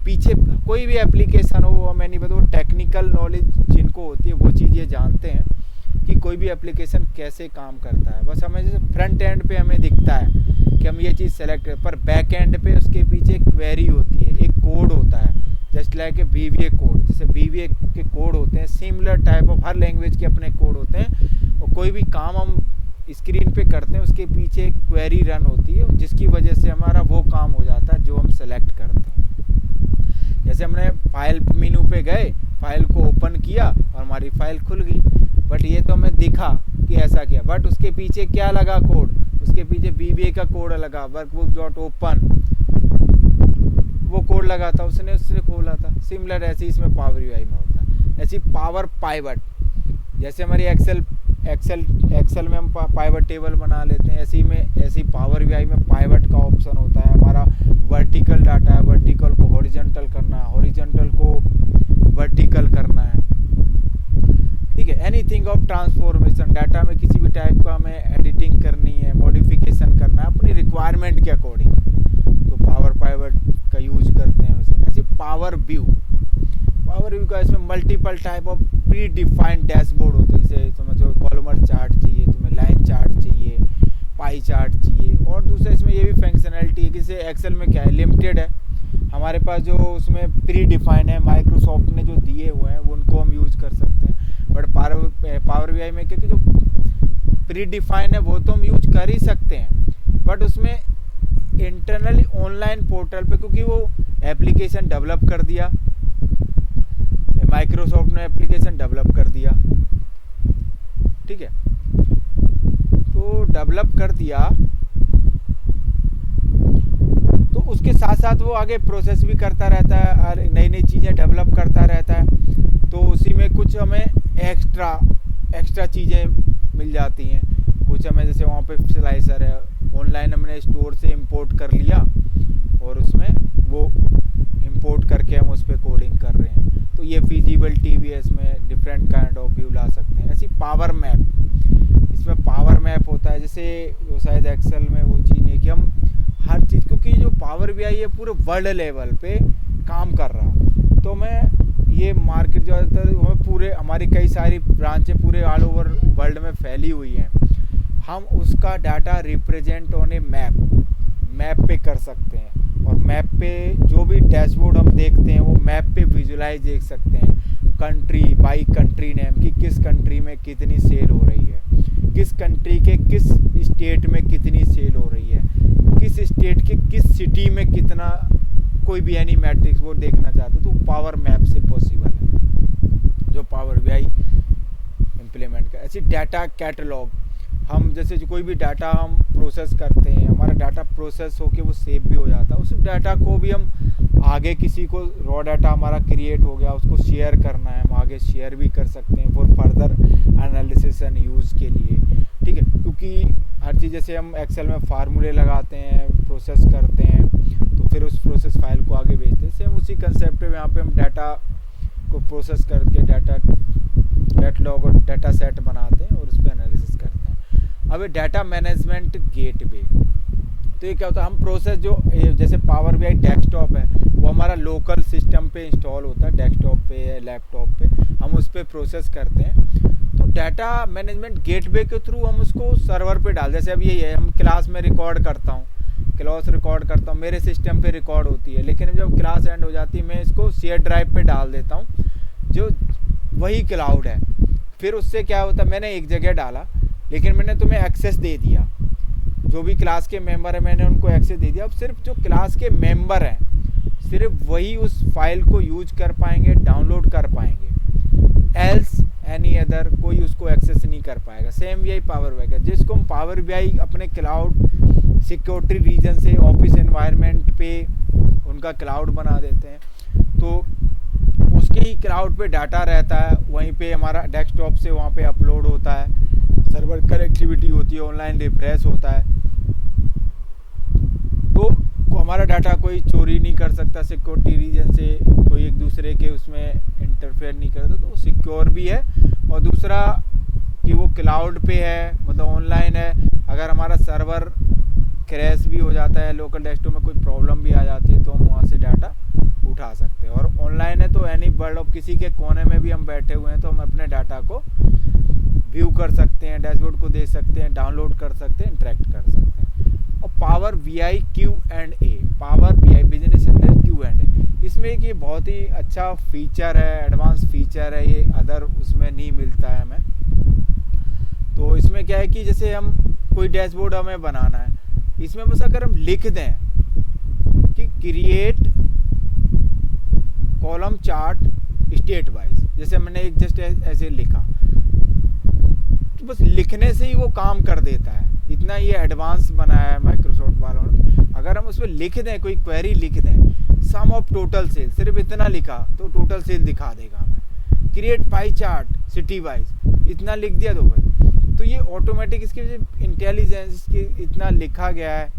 पीछे कोई भी एप्लीकेशन हो, वो मैं नहीं बताऊँ, टेक्निकल नॉलेज जिनको होती है वो चीज़ ये जानते हैं कि कोई भी एप्लीकेशन कैसे काम करता है। बस हमें जैसे फ्रंट एंड पे हमें दिखता है कि हम ये चीज़ सेलेक्ट करें, पर बैक एंड पे उसके पीछे एक क्वेरी होती है, एक कोड होता है, जस्ट लाइक ए वीवीए कोड। जैसे वीवीए के कोड होते हैं, similar type of her language के अपने कोड होते हैं, और कोई भी काम हम स्क्रीन पे करते हैं उसके पीछे एक क्वेरी रन होती है, जिसकी वजह से हमारा वो काम हो जाता है जो हम सेलेक्ट करते हैं। जैसे हमने फाइल मेनू पे गए, फाइल को ओपन किया और हमारी फाइल खुल गई, बट ये तो हमें दिखा कि ऐसा किया, बट उसके पीछे क्या लगा कोड, उसके पीछे वीवीए का कोड लगा, वर्कबुक डॉट ओपन वो कोड लगा था, उसने खोला था। सिमिलर ऐसे इसमें पावर यूआई में होता है। ऐसी पावर पाइवट, जैसे हमारी एक्सेल में हम पाइवट टेबल बना लेते हैं, ऐसी पावर वीआई में पाइवट का ऑप्शन होता है। हमारा वर्टिकल डाटा है, वर्टिकल को हॉरिजॉन्टल करना है, हॉरिजॉन्टल को वर्टिकल करना है, ठीक है। एनीथिंग ऑफ ट्रांसफॉर्मेशन, डाटा में किसी भी टाइप का हमें एडिटिंग करनी है, मॉडिफिकेशन करना है अपनी रिक्वायरमेंट के अकॉर्डिंग, तो पावर पाइवट का यूज करते हैं। ऐसी पावर व्यू का इसमें multiple type of pre defined dashboard होते हैं। जैसे समझो कॉलमर चार्ट चाहिए तुम्हें, लाइन चार्ट चाहिए, पाई चार्ट चाहिए, और दूसरा इसमें ये भी फंक्शनैलिटी है कि जैसे एक्सेल में क्या है, लिमिटेड है हमारे पास, जो उसमें प्री डिफाइंड है माइक्रोसॉफ्ट ने जो दिए हुए हैं उनको हम यूज़ कर सकते हैं। बट पावर वीआई में क्या कि जो प्री डिफाइंड है वो तो हम यूज कर ही सकते हैं, बट उसमें इंटरनली ऑनलाइन पोर्टल पे, क्योंकि वो एप्लीकेशन डेवलप कर दिया, माइक्रोसॉफ्ट ने एप्लीकेशन डेवलप कर दिया, ठीक है, तो डेवलप कर दिया तो उसके साथ साथ वो आगे प्रोसेस भी करता रहता है और नई नई चीज़ें डेवलप करता रहता है, तो उसी में कुछ हमें एक्स्ट्रा चीज़ें मिल जाती हैं। कुछ हमें जैसे वहाँ पे स्लाइसर है, ऑनलाइन हमने स्टोर से इंपोर्ट कर लिया और उसमें वो इंपोर्ट करके हम उस पर कोडिंग कर रहे हैं, तो ये फिजिबिलिटी भी है, इसमें डिफरेंट काइंड ऑफ व्यू ला सकते हैं। ऐसी पावर मैप, इसमें पावर मैप होता है, जैसे वो शायद एक्सेल में वो चीज़ नहीं कि हम हर चीज़, क्योंकि जो पावर वीआई है पूरे वर्ल्ड लेवल पे काम कर रहा, तो मैं ये मार्केट ज़्यादातर पूरे हमारी कई सारी ब्रांचें पूरे ऑल ओवर वर्ल्ड में फैली हुई हैं, हम उसका डाटा रिप्रेजेंट होने मैप पे कर सकते हैं, और मैप पे जो भी डैशबोर्ड हम देखते हैं वो मैप पे विजुलाइज देख सकते हैं, कंट्री बाई कंट्री नेम कि किस कंट्री में कितनी सेल हो रही है, किस कंट्री के किस स्टेट में कितनी सेल हो रही है, किस स्टेट के किस सिटी में कितना, कोई भी एनी मैट्रिक्स वो देखना चाहते तो पावर मैप से पॉसिबल है, जो पावर वीआई इम्प्लीमेंट कर। ऐसी डाटा कैटलॉग, हम जैसे कोई भी डाटा हम प्रोसेस करते हैं, हमारा डाटा प्रोसेस होके वो सेव भी हो जाता है, उस डाटा को भी हम आगे किसी को, रॉ डाटा हमारा क्रिएट हो गया उसको शेयर करना है, हम आगे शेयर भी कर सकते हैं for further analysis and use के लिए, ठीक है। क्योंकि हर चीज़ जैसे हम एक्सेल में फार्मूले लगाते हैं, प्रोसेस करते हैं, तो फिर उस प्रोसेस फाइल को आगे भेजते हैं, सेम उसी कंसेप्ट पे यहाँ पे हम डाटा को प्रोसेस करके डाटा कैटलॉग और डाटा सेट बनाते हैं और उस पर एनालिसिस करते हैं। अब डाटा मैनेजमेंट गेटवे, तो ये क्या होता है, हम प्रोसेस जो जैसे पावर बीआई डेस्कटॉप है वो हमारा लोकल सिस्टम पे इंस्टॉल होता है, डेस्कटॉप पे या लैपटॉप पे हम उस पर प्रोसेस करते हैं, तो डाटा मैनेजमेंट गेटवे के थ्रू हम उसको सर्वर पे डाल, जैसे अब यही है हम क्लास में रिकॉर्ड करता हूँ, मेरे सिस्टम पे रिकॉर्ड होती है, लेकिन जब क्लास एंड हो जाती है मैं इसको शेयर ड्राइव पे डाल देता हूँ, जो वही क्लाउड है। फिर उससे क्या होता है, मैंने एक जगह डाला लेकिन मैंने तुम्हें एक्सेस दे दिया, जो भी क्लास के मेंबर है मैंने उनको एक्सेस दे दिया। अब सिर्फ जो क्लास के मेंबर हैं सिर्फ वही उस फाइल को यूज कर पाएंगे, डाउनलोड कर पाएंगे, एल्स एनी अदर कोई उसको एक्सेस नहीं कर पाएगा। सेम यही पावर BI का, जिसको हम पावर BI अपने क्लाउड सिक्योरिटी रीजन से ऑफिस एनवायरनमेंट पे उनका क्लाउड बना देते हैं, तो उसके ही क्लाउड पे डाटा रहता है, वहीं पे हमारा डेस्कटॉप से वहाँ पे अपलोड होता है, सर्वर कनेक्टिविटी होती है, ऑनलाइन रिफ्रेश होता है, तो हमारा डाटा कोई चोरी नहीं कर सकता, सिक्योरिटी रीजन से कोई एक दूसरे के उसमें इंटरफेयर नहीं करता, तो वो सिक्योर भी है। और दूसरा कि वो क्लाउड पे है, मतलब ऑनलाइन है, अगर हमारा सर्वर क्रैश भी हो जाता है, लोकल डेस्कटॉप में कोई प्रॉब्लम भी आ जाती है, तो हम वहाँ से डाटा उठा सकते हैं। और ऑनलाइन है तो एनी वर्ल्ड ऑफ किसी के कोने में भी हम बैठे हुए हैं तो हम अपने डाटा को व्यू कर सकते हैं, डैशबोर्ड को देख सकते हैं, डाउनलोड कर सकते हैं, इंटरेक्ट कर सकते हैं। और Power BI Q&A, power BI business Q&A, इसमें एक ये बहुत ही अच्छा फीचर है, एडवांस फीचर है, ये अदर उसमें नहीं मिलता है हमें। तो इसमें क्या है कि जैसे हम कोई डैशबोर्ड हमें बनाना है, इसमें बस अगर हम लिख दें कि create column chart state wise, जैसे मैंने एक जस्ट ऐसे लिखा, तो बस लिखने से ही वो काम कर देता है। इतना ये एडवांस बनाया है माइक्रोसॉफ्ट वालों ने। अगर हम उसमें लिख दें, कोई क्वेरी लिख दें, सम ऑफ टोटल सेल, सिर्फ इतना लिखा तो टोटल सेल दिखा देगा हमें। Create pie chart city wise, इतना लिख दिया तो ये ऑटोमेटिक इसकी इंटेलिजेंस, इसकी इतना लिखा गया है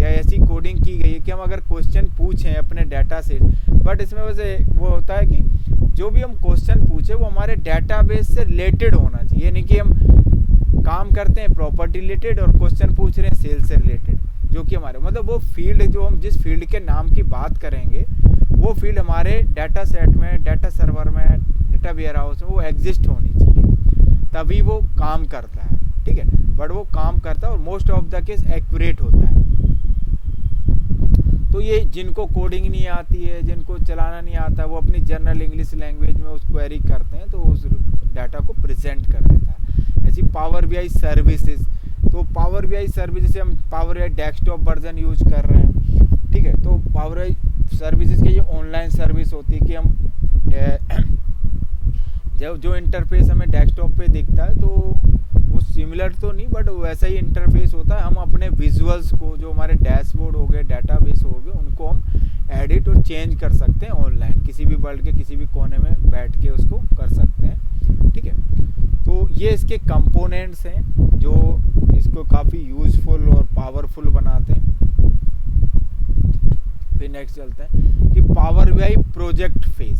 या ऐसी कोडिंग की गई है कि हम अगर क्वेश्चन पूछें अपने डाटा से, बट इसमें वैसे वो होता है कि जो भी हम क्वेश्चन पूछे वो हमारे डाटाबेस से रिलेटेड होना चाहिए, यानी कि हम काम करते हैं प्रॉपर्टी रिलेटेड और क्वेश्चन पूछ रहे हैं सेल से रिलेटेड, जो कि हमारे मतलब वो फील्ड, जो हम जिस फील्ड के नाम की बात करेंगे वो फील्ड हमारे डाटा सेट में, डाटा सर्वर में, डाटा वेयर हाउस में वो एग्जिस्ट होनी चाहिए, तभी वो काम करता है। ठीक है, बट वो काम करता है और most of the case accurate होता है। तो ये जिनको कोडिंग नहीं आती है, जिनको चलाना नहीं आता, वो अपनी जनरल इंग्लिश लैंग्वेज में उस क्वेरी करते हैं तो उस डाटा को प्रेजेंट कर देता है। ऐसी पावर BI सर्विसेज, तो पावर BI सर्विस, जैसे हम Power BI desktop version use कर रहे हैं, ठीक है, तो पावर BI सर्विसेज की ये ऑनलाइन सर्विस होती है कि हम जो इंटरफेस हमें डेस्कटॉप पे दिखता है तो वो सिमिलर तो नहीं बट वैसा ही इंटरफेस होता है। हम अपने विजुअल्स को, जो हमारे डैशबोर्ड हो गए, डाटाबेस हो गए, उनको हम एडिट और चेंज कर सकते हैं ऑनलाइन, किसी भी वर्ल्ड के किसी भी कोने में बैठ के उसको कर सकते हैं। ठीक है, तो ये इसके कंपोनेंट्स हैं जो इसको काफ़ी यूज़फुल और पावरफुल बनाते हैं। फिर नेक्स्ट चलते हैं कि पावर BI प्रोजेक्ट फेज।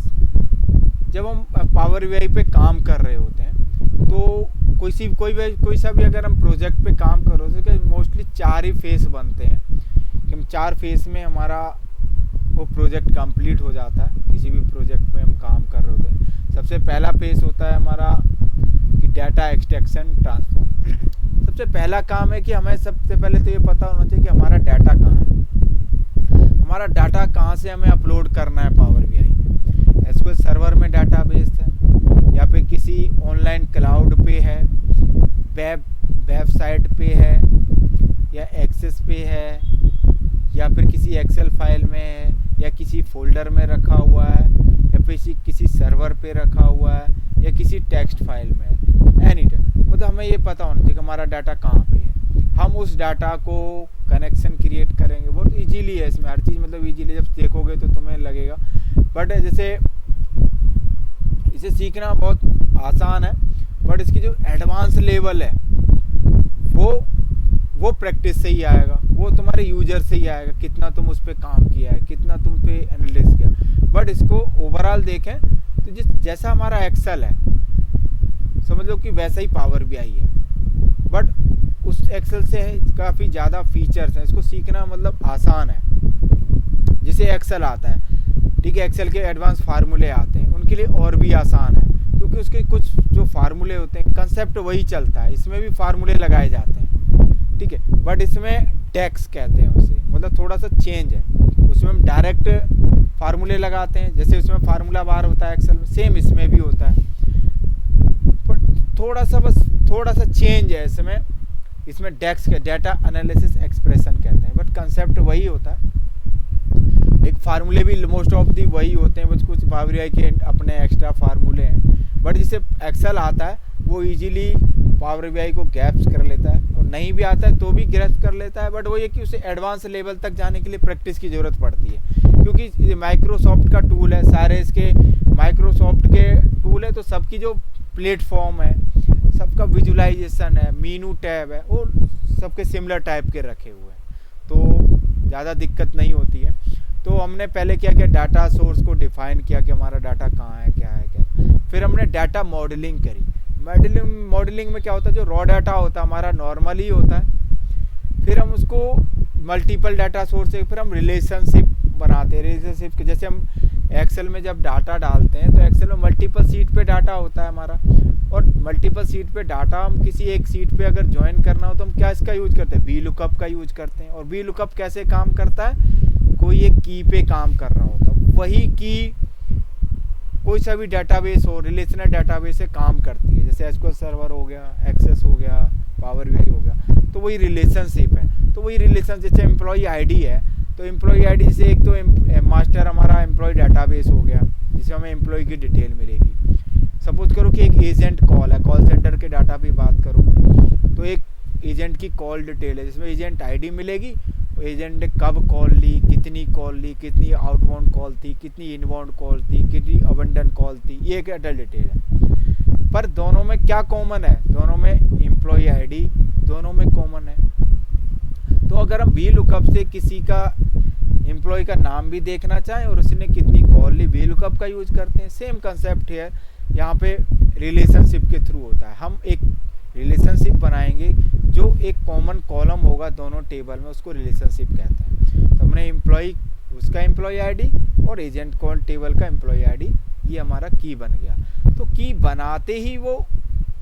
जब हम पावर BI पे काम कर रहे होते हैं तो कोई सा भी अगर हम प्रोजेक्ट पे काम कर रहे होते हैं तो मोस्टली 4 ही फेस बनते हैं कि हम 4 फेस में हमारा वो प्रोजेक्ट कंप्लीट हो जाता है। किसी भी प्रोजेक्ट में हम काम कर रहे होते हैं, सबसे पहला फेस होता है हमारा कि डाटा एक्सट्रैक्शन ट्रांसफॉर्म। सबसे पहला काम है कि हमें सबसे पहले तो ये पता होना चाहिए कि हमारा डाटा कहाँ है, हमारा डाटा कहाँ से हमें अपलोड करना है पावर BI में। SQL सर्वर में डाटाबेस है या फिर किसी ऑनलाइन क्लाउड पे है, वेबसाइट पे है या एक्सेस पे है या फिर किसी एक्सेल फाइल में है या किसी फोल्डर में रखा हुआ है या फिर किसी सर्वर पे रखा हुआ है या किसी टेक्स्ट फाइल में है, एनी टाइम। मतलब हमें ये पता होना चाहिए कि हमारा डाटा कहाँ पे है। हम उस डाटा को कनेक्शन क्रिएट करेंगे, बहुत इजीली है इसमें हर चीज़, मतलब इजीली जब देखोगे तो तुम्हें लगेगा। बट जैसे इसे सीखना बहुत आसान है बट इसकी जो एडवांस लेवल है वो प्रैक्टिस से ही आएगा, वो तुम्हारे यूजर से ही आएगा, कितना तुम उस पर काम किया है, कितना तुम पे एनालिसिस किया। बट इसको ओवरऑल देखें तो जैसा हमारा एक्सेल है समझ लो कि वैसा ही पावर BI है, बट उस एक्सेल से काफ़ी ज़्यादा फीचर्स हैं। इसको सीखना मतलब आसान है। जिसे एक्सेल आता है, ठीक है, एक्सेल के एडवांस फार्मूले आते हैं, उनके लिए और भी आसान है क्योंकि उसके कुछ जो फार्मूले होते हैं, कंसेप्ट वही चलता है, इसमें भी फार्मूले लगाए जाते हैं, ठीक है। बट इसमें टैक्स कहते हैं उसे, मतलब थोड़ा सा चेंज है, उसमें हम डायरेक्ट फार्मूले लगाते हैं, जैसे उसमें फार्मूला बार होता है एक्सेल में, सेम इसमें भी होता है, पर थोड़ा सा चेंज है इसमें डेक्स के डाटा एनालिसिस एक्सप्रेशन कहते हैं, बट कंसेप्ट वही होता है। एक फार्मूले भी मोस्ट ऑफ दी वही होते हैं, बस कुछ पावर बीआई के अपने एक्स्ट्रा फार्मूले हैं, बट जिसे एक्सेल आता है वो इजीली पावर बीआई को गैप्स कर लेता है, और नहीं भी आता है तो भी ग्रैस्प कर लेता है, बट वो ये कि उसे एडवांस लेवल तक जाने के लिए प्रैक्टिस की ज़रूरत पड़ती है, क्योंकि माइक्रोसॉफ्ट का टूल है, सारे इसके माइक्रोसॉफ्ट के टूल है, तो सबकी जो प्लेटफॉर्म है, सबका विजुलाइजेशन है, मीनू टैब है, वो सबके सिमिलर टाइप के रखे हुए हैं, तो ज़्यादा दिक्कत नहीं होती है। तो हमने पहले क्या किया, डाटा सोर्स को डिफाइन किया कि हमारा डाटा कहाँ है, क्या है, क्या। फिर हमने डाटा मॉडलिंग करी। मॉडलिंग में क्या होता है, जो रॉ डाटा होता है हमारा नॉर्मल ही होता है, फिर हम उसको मल्टीपल डाटा सोर्स से फिर हम रिलेशनशिप बनाते हैं। रिलेशनशिप जैसे हम एक्सेल में जब डाटा डालते हैं तो एक्सेल में मल्टीपल सीट पे डाटा होता है हमारा, और मल्टीपल सीट पे डाटा हम किसी एक सीट पे अगर ज्वाइन करना हो तो हम क्या इसका यूज करते हैं, वी लुकअप का यूज करते हैं। और वी लुकअप कैसे काम करता है, कोई एक की पे काम कर रहा होता है, वही की कोई सा भी डाटाबेस हो, रिलेशनल डाटाबेस से काम करती है, जैसे एसक्यूएल सर्वर हो गया, एक्सेस हो गया, पावर बीआई हो गया, तो वही रिलेशनशिप है। तो वही रिलेशन जैसे एम्प्लॉय आईडी है, तो एम्प्लॉय आईडी से एक तो मास्टर हमारा एम्प्लॉय डाटाबेस हो गया, जिसमें हमें एम्प्लॉय की डिटेल मिलेगी। सपोज करो कि एक एजेंट कॉल है, कॉल सेंटर के डाटा पे बात करूँ तो एक एजेंट की कॉल डिटेल है, जिसमें एजेंट आईडी मिलेगी, एजेंट ने कब कॉल ली, कितनी आउटबाउंड कॉल थी, कितनी इनबाउंड कॉल थी, कितनी अबंडन कॉल थी, ये एक अडल्ट डिटेल है। पर दोनों में क्या कॉमन है, दोनों में एम्प्लॉय आईडी दोनों में कॉमन है। तो अगर हम वी लुकअप से किसी का एम्प्लॉय का नाम भी देखना चाहें और उसने कितनी कॉल ली, वी लुकअप का यूज करते हैं। सेम कंसेप्ट है यहाँ पे, रिलेशनशिप के थ्रू होता है। हम एक रिलेशनशिप बनाएंगे जो एक कॉमन कॉलम होगा दोनों टेबल में, उसको रिलेशनशिप कहते हैं। तो हमने एम्प्लॉय उसका एम्प्लॉय आईडी और एजेंट कॉल टेबल का एम्प्लॉय आईडी, ये हमारा की बन गया। तो की बनाते ही वो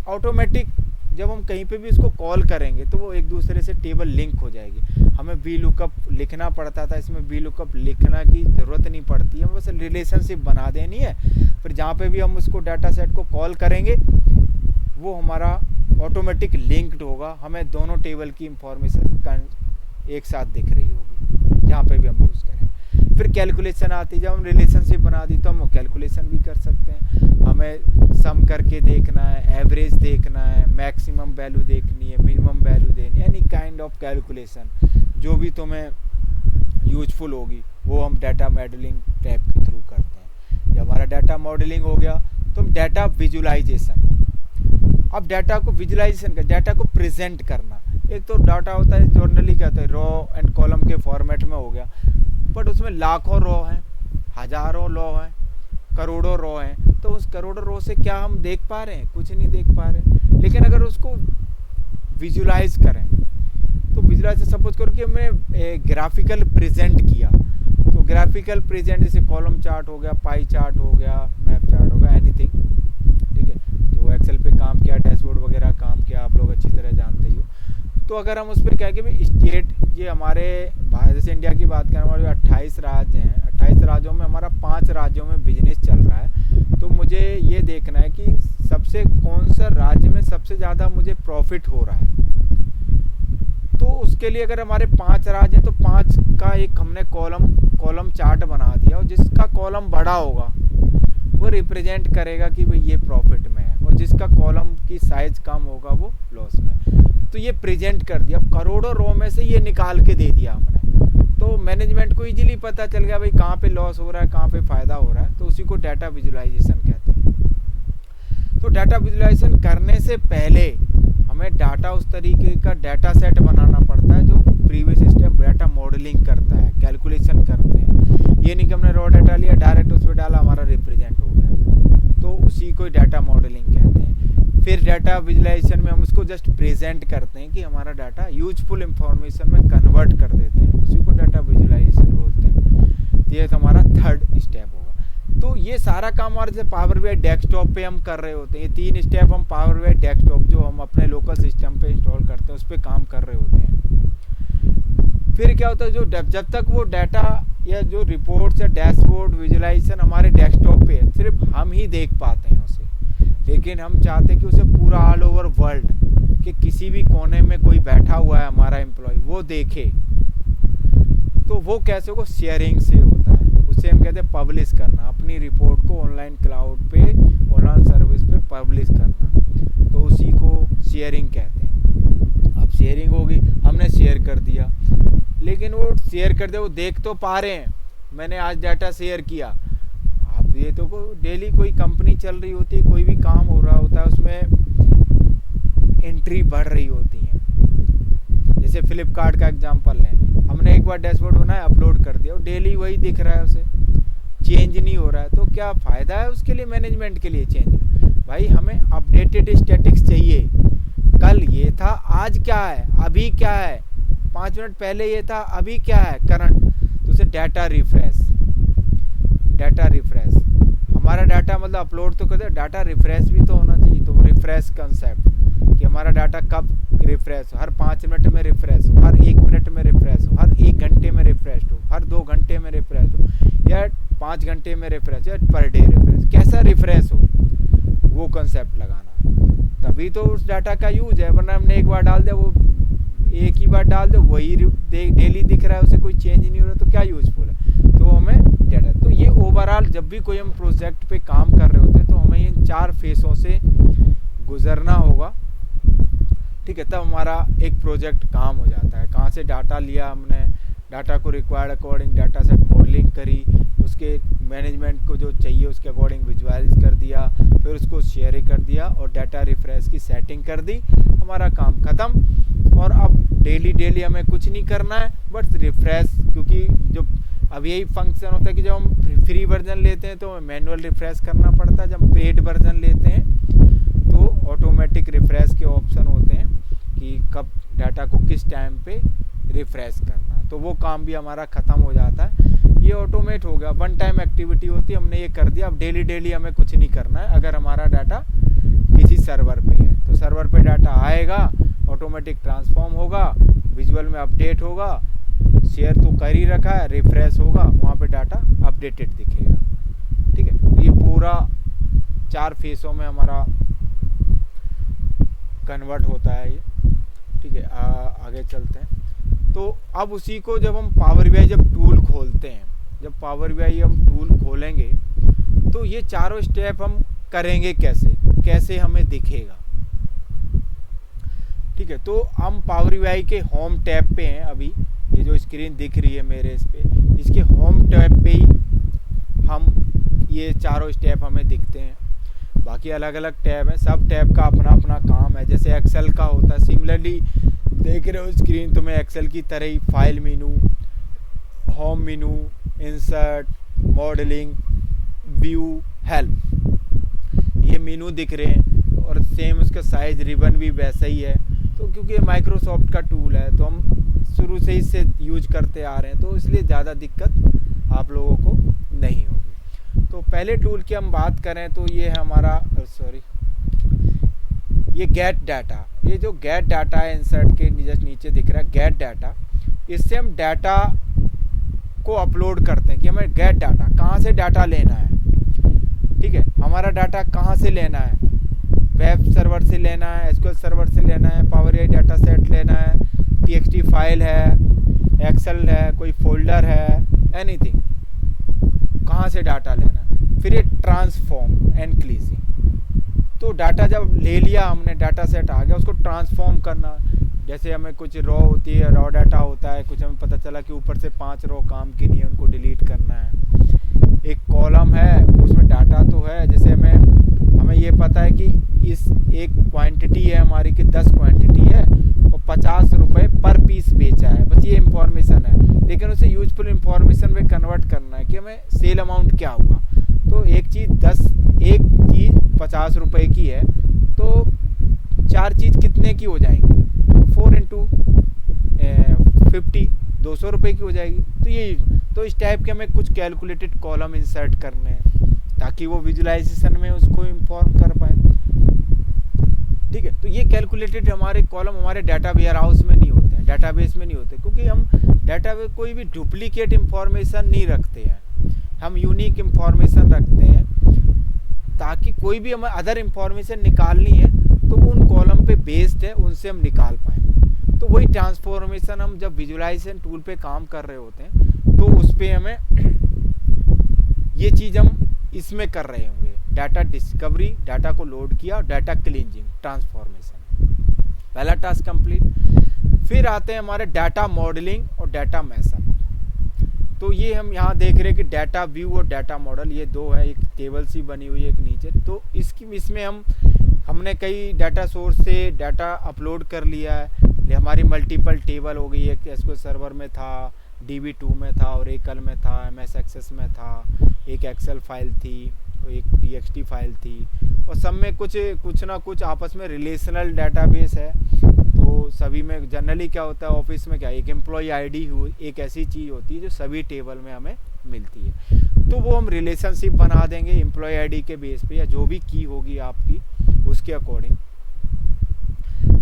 ऑटोमेटिक जब हम कहीं पे भी उसको कॉल करेंगे तो वो एक दूसरे से टेबल लिंक हो जाएगी। हमें वी लुकअप लिखना पड़ता था, इसमें वी लुकअप लिखना की ज़रूरत नहीं पड़ती है, बस रिलेशनशिप बना देनी है। फिर जहाँ पे भी हम उसको डाटा सेट को कॉल करेंगे वो हमारा ऑटोमेटिक लिंक्ड होगा, हमें दोनों टेबल की इंफॉर्मेशन एक साथ दिख रही होगी जहाँ पे भी हम यूज़ करें। फिर कैलकुलेशन आती है, जब हम रिलेशनशिप बना दी तो हम कैलकुलेशन भी कर सकते हैं। हमें सम करके देखना है, एवरेज देखना है, मैक्सिमम वैल्यू देखनी है, मिनिमम वैल्यू देनी है, एनी काइंड ऑफ कैलकुलेशन जो भी तुम्हें यूजफुल होगी वो हम डाटा मॉडलिंग टैब के थ्रू करते हैं। जब हमारा डाटा मॉडलिंग हो गया तो हम डाटा विजुलाइजेशन, अब डाटा को विजुलाइजेशन कर, डाटा को प्रेजेंट करना। एक तो डाटा होता है जर्नली कहते हैं रॉ एंड कॉलम के फॉर्मेट में हो गया, बट उसमें लाखों रॉ हैं, हजारों रॉ हैं, करोड़ों रॉ हैं, तो उस करोड़ों रॉ से क्या हम देख पा रहे हैं, कुछ नहीं देख पा रहे। लेकिन अगर उसको विजुलाइज करें तो विजुलाइज सपोज करो कि हमने ग्राफिकल प्रेजेंट किया, तो ग्राफिकल प्रेजेंट जैसे कॉलम चार्ट हो गया, पाई चार्ट हो गया, मैप चार्ट हो गया, एनीथिंग, ठीक है, जो एक्सेल पे काम किया, डैशबोर्ड वगैरह काम किया, आप लोग अच्छी तरह जानते ही हो। तो अगर हम उस पर क्या कि भाई स्टेट, ये हमारे जैसे इंडिया की बात करें, हमारे 28 राज्य हैं, 28 राज्यों में हमारा 5 राज्यों में बिजनेस चल रहा है, तो मुझे ये देखना है कि सबसे कौन सा राज्य में सबसे ज़्यादा मुझे प्रॉफिट हो रहा है। तो उसके लिए अगर हमारे 5 राज्य हैं तो 5 का एक हमने कॉलम चार्ट बना दिया, और जिसका कॉलम बड़ा होगा वो रिप्रेजेंट करेगा कि भाई ये प्रॉफिट में है, और जिसका कॉलम की साइज कम होगा वो लॉस में। तो ये प्रेजेंट कर दिया, अब करोड़ों रो में से ये निकाल के दे दिया हमने, तो मैनेजमेंट को इजीली पता चल गया भाई कहाँ पे लॉस हो रहा है, कहाँ पे फ़ायदा हो रहा है, तो उसी को डाटा विजुलाइजेशन कहते हैं। तो डाटा विजुलाइजेशन करने से पहले हमें डाटा उस तरीके का डाटा सेट बनाना पड़ता है जो प्रीवियस स्टेप डाटा मॉडलिंग करता है, कैलकुलेशन करते हैं। ये नहीं कि हमने रॉ डाटा लिया डायरेक्ट उस पर डाला हमारा रिप्रेजेंट हो गया, तो उसी को डाटा मॉडलिंग कहते हैं। फिर डाटा विजुलाइजेशन में हम उसको जस्ट प्रेजेंट करते हैं कि हमारा डाटा यूजफुल इंफॉर्मेशन में कन्वर्ट कर देते हैं, उसी को डाटा विजुलाइजेशन बोलते हैं। ये तो हमारा थर्ड स्टेप होगा। तो ये सारा काम हमारे जैसे पावर बीआई डेस्कटॉप पे हम कर रहे होते हैं, ये 3 स्टेप हम पावर बीआई डेस्कटॉप जो हम अपने लोकल सिस्टम पे इंस्टॉल करते हैं उस पर काम कर रहे होते हैं। फिर क्या होता है, जो जब तक वो डाटा या जो रिपोर्ट्स या डैशबोर्ड विजुलाइजेशन हमारे डेस्कटॉप पे है, सिर्फ हम ही देख पाते हैं उसे, लेकिन हम चाहते हैं कि उसे पूरा ऑल ओवर वर्ल्ड कि किसी भी कोने में कोई बैठा हुआ है हमारा एम्प्लॉय वो देखे। तो वो कैसे होगा, शेयरिंग से होता है, उसे हम कहते हैं पब्लिश करना, अपनी रिपोर्ट को ऑनलाइन क्लाउड पे ऑनलाइन सर्विस पे पब्लिश करना, तो उसी को शेयरिंग कहते हैं। अब शेयरिंग होगी, हमने शेयर कर दिया, लेकिन वो शेयर कर दिया, वो देख तो पा रहे हैं मैंने आज डाटा शेयर किया। अब ये तो डेली कोई कंपनी चल रही होती है, कोई भी काम हो रहा होता है, उसमें एंट्री बढ़ रही होती है। जैसे फ्लिपकार्ट का एग्जांपल है, हमने एक बार डैशबोर्ड बनाया, अपलोड कर दिया, डेली वही दिख रहा है, उसे चेंज नहीं हो रहा है, तो क्या फ़ायदा है उसके लिए, मैनेजमेंट के लिए चेंज? भाई हमें अपडेटेड स्टैटिक्स चाहिए, कल ये था, आज क्या है, अभी क्या है, 5 मिनट पहले ये था, अभी क्या है करंट, तो उसे डाटा रिफ्रेश हमारा डाटा मतलब अपलोड तो कर दे, डाटा रिफ्रेश भी तो होना चाहिए। तो रिफ्रेश कंसेप्ट कि हमारा डाटा कब रिफ्रेश हो, हर 5 मिनट में रिफ्रेश हो, हर 1 मिनट में रिफ्रेश हो, हर 1 घंटे में रिफ्रेश हो, हर 2 घंटे में रिफ्रेश हो, या 5 घंटे में रिफ्रेश, या पर डे रिफ्रेश, कैसा रिफ्रेश हो, वो कंसेप्ट लगाना, तभी तो उस डाटा का यूज है। वरना हमने एक बार डाल दिया, वो एक ही बार डाल दे, वही डेली दिख रहा है, उसे कोई चेंज नहीं हो रहा, तो क्या यूजफुल है? तो हमें डाटा, तो ये ओवरऑल जब भी कोई हम प्रोजेक्ट पे काम कर रहे होते हैं तो हमें इन 4 फेसों से गुजरना होगा, ठीक है, तब हमारा एक प्रोजेक्ट काम हो जाता है। कहाँ से डाटा लिया हमने, डाटा को required according data set modelling करी, उसके मैनेजमेंट को जो चाहिए उसके अकॉर्डिंग विजुअलाइज कर दिया, फिर उसको शेयर कर दिया और डाटा रिफ्रेश की सेटिंग कर दी, हमारा काम ख़त्म। और अब डेली हमें कुछ नहीं करना है, बस रिफ्रेश, क्योंकि जो अब यही फंक्शन होता है कि जब हम फ्री वर्जन लेते हैं तो मैनुअल रिफ्रेश करना पड़ता है, जब पेड वर्जन लेते हैं तो ऑटोमेटिक रिफ्रेश के ऑप्शन होते हैं कि कब डाटा को किस टाइम पे रिफ्रेश करना, तो वो काम भी हमारा ख़त्म हो जाता है। ये ऑटोमेट हो गया, वन टाइम एक्टिविटी होती है, हमने ये कर दिया। अब डेली हमें कुछ नहीं करना है। अगर हमारा डाटा किसी सर्वर पे है तो सर्वर पे डाटा आएगा, ऑटोमेटिक ट्रांसफॉर्म होगा, विजुअल में अपडेट होगा, शेयर तो कर ही रखा है, रिफ्रेश होगा, वहाँ पे डाटा अपडेटेड दिखेगा, ठीक है। तो ये पूरा 4 फेसों में हमारा कन्वर्ट होता है ये, ठीक है। आगे चलते हैं। तो अब उसी को जब हम पावर BI जब टूल खोलते हैं, जब पावर BI हम टूल खोलेंगे तो ये चारों स्टेप हम करेंगे कैसे हमें दिखेगा, ठीक है। तो हम पावर BI के होम टैब पे हैं, अभी ये जो स्क्रीन दिख रही है मेरे इस पे, इसके होम टैब पे ही हम ये चारों स्टेप हमें दिखते हैं। बाकी अलग अलग टैब हैं, सब टैब का अपना अपना काम है। जैसे एक्सेल का होता है, सिमिलरली देख रहे हो स्क्रीन तो मैं एक्सेल की तरह ही file menu, home menu, insert, modelling, view, help, ये मेनू दिख रहे हैं और सेम उसका साइज रिबन भी वैसा ही है। तो क्योंकि ये माइक्रोसॉफ्ट का टूल है तो हम शुरू से इससे यूज करते आ रहे हैं, तो इसलिए ज़्यादा दिक्कत आप लोगों को नहीं होगी। तो पहले टूल की हम बात करें तो ये है हमारा ये गेट डाटा। ये जो गेट डाटा है इंसर्ट के नीचे दिख रहा है गेट डाटा, इससे हम डाटा को अपलोड करते हैं कि हमें गेट डाटा कहाँ से डाटा लेना है, ठीक है। हमारा डाटा कहाँ से लेना है, वेब सर्वर से लेना है, SQL सर्वर से लेना है, पावर BI डाटा सेट लेना है, TXT फाइल है, एक्सेल है, कोई फोल्डर है, एनीथिंग, कहाँ से डाटा लेना है। फिर ये ट्रांसफॉर्म एंड क्लीजिंग, तो डाटा जब ले लिया हमने, डाटा सेट आ गया, उसको ट्रांसफॉर्म करना। जैसे हमें कुछ रॉ होती है, रॉ डाटा होता है, कुछ हमें पता चला कि ऊपर से 5 रॉ काम की नहीं है, उनको डिलीट करना है। एक कॉलम है उसमें डाटा तो है, जैसे हमें ये पता है कि इस एक क्वांटिटी है हमारी कि 10 क्वांटिटी है और 50 रुपये पर पीस बेचा है, बस ये इंफॉर्मेशन है। लेकिन उसे यूजफुल इंफॉर्मेशन में कन्वर्ट करना है कि हमें सेल अमाउंट क्या हुआ। तो एक चीज़ 50 रुपये की है तो 4 चीज़ कितने की हो जाएंगी, 4 × 50 200 रुपये की हो जाएगी। तो ये तो इस टाइप के हमें कुछ कैलकुलेटेड कॉलम इंसर्ट करने हैं ताकि वो विजुअलाइजेशन में उसको इंफॉर्म कर पाए, ठीक है। तो ये कैलकुलेटेड हमारे कॉलम हमारे डाटा वेयर हाउस में नहीं होते हैं, डेटाबेस में नहीं होते, क्योंकि हम डेटाबेस कोई भी डुप्लीकेट इंफॉर्मेशन नहीं रखते हैं, हम यूनिक इंफॉर्मेशन रखते हैं, ताकि कोई भी हमें अदर इंफॉर्मेशन निकालनी है तो वो उन कॉलम पे बेस्ड है, उनसे हम निकाल पाएँ। तो वही ट्रांसफॉर्मेशन हम जब विजुअलाइजेशन टूल पे काम कर रहे होते हैं तो उस पर हमें ये चीज़ हम इसमें कर रहे होंगे, डाटा डिस्कवरी, डाटा को लोड किया, और डाटा क्लींजिंग, ट्रांसफॉर्मेशन, पहला टास्क कंप्लीट। फिर आते हैं हमारे डाटा मॉडलिंग और डाटा मैशअप। तो ये हम यहाँ देख रहे हैं कि डाटा व्यू और डाटा मॉडल ये दो है, एक टेबल सी बनी हुई है एक नीचे। तो इसमें हमने कई डाटा सोर्स से डाटा अपलोड कर लिया है, हमारी मल्टीपल टेबल हो गई, एक एसक्यूएल सर्वर में था, DB2 में था, ओरेकल में था, MS एक्सेस में था, एक एक्सेल फाइल थी, एक TXT फाइल थी, और सब में कुछ ना कुछ आपस में रिलेशनल डाटाबेस है। तो सभी में जनरली क्या होता है, ऑफिस में क्या, एक एम्प्लॉय ID एक ऐसी चीज़ होती है जो सभी टेबल में हमें मिलती है। तो वो हम रिलेशनशिप बना देंगे एम्प्लॉय ID के बेस पे, या जो भी की होगी आपकी उसके अकॉर्डिंग।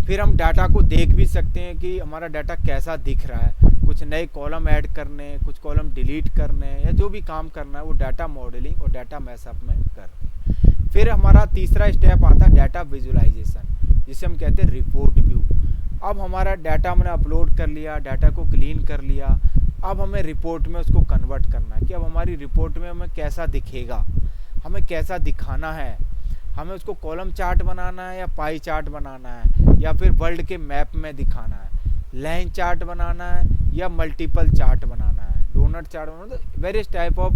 फिर हम डाटा को देख भी सकते हैं कि हमारा डाटा कैसा दिख रहा है, कुछ नए कॉलम ऐड करने हैं, कुछ कॉलम डिलीट करने हैं, या जो भी काम करना है वो डाटा मॉडलिंग और डाटा मैशअप में करते हैं। फिर हमारा तीसरा स्टेप आता है डाटा विजुअलाइजेशन, जिसे हम कहते हैं रिपोर्ट व्यू। अब हमारा डाटा हमने अपलोड कर लिया, डाटा को क्लीन कर लिया, अब हमें रिपोर्ट में उसको कन्वर्ट करना है कि अब हमारी रिपोर्ट में हमें कैसा दिखेगा, हमें कैसा दिखाना है, हमें उसको कॉलम चार्ट बनाना है या पाई चार्ट बनाना है, या फिर वर्ल्ड के मैप में दिखाना है, लाइन चार्ट बनाना है या मल्टीपल चार्ट बनाना है, डोनट चार्ट बनाना है। वेरियस टाइप ऑफ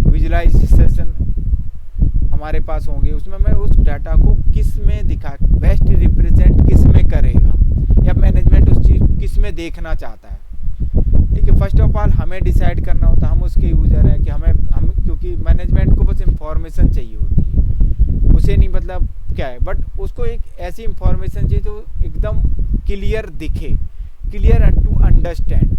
विजुअलाइजेशन हमारे पास होंगे। उसमें मैं उस डाटा को किस में दिखा, बेस्ट रिप्रेजेंट किस में करेगा, या मैनेजमेंट उस चीज़ किस में देखना चाहता है। ठीक है, फर्स्ट ऑफ ऑल हमें डिसाइड करना होता है, हम उसके यूज़र हैं कि हम क्योंकि मैनेजमेंट को बस इंफॉर्मेशन चाहिए होती है, उसे नहीं मतलब क्या है, बट उसको एक ऐसी इंफॉर्मेशन चाहिए जो एकदम क्लियर दिखे, क्लियर टू अंडरस्टैंड।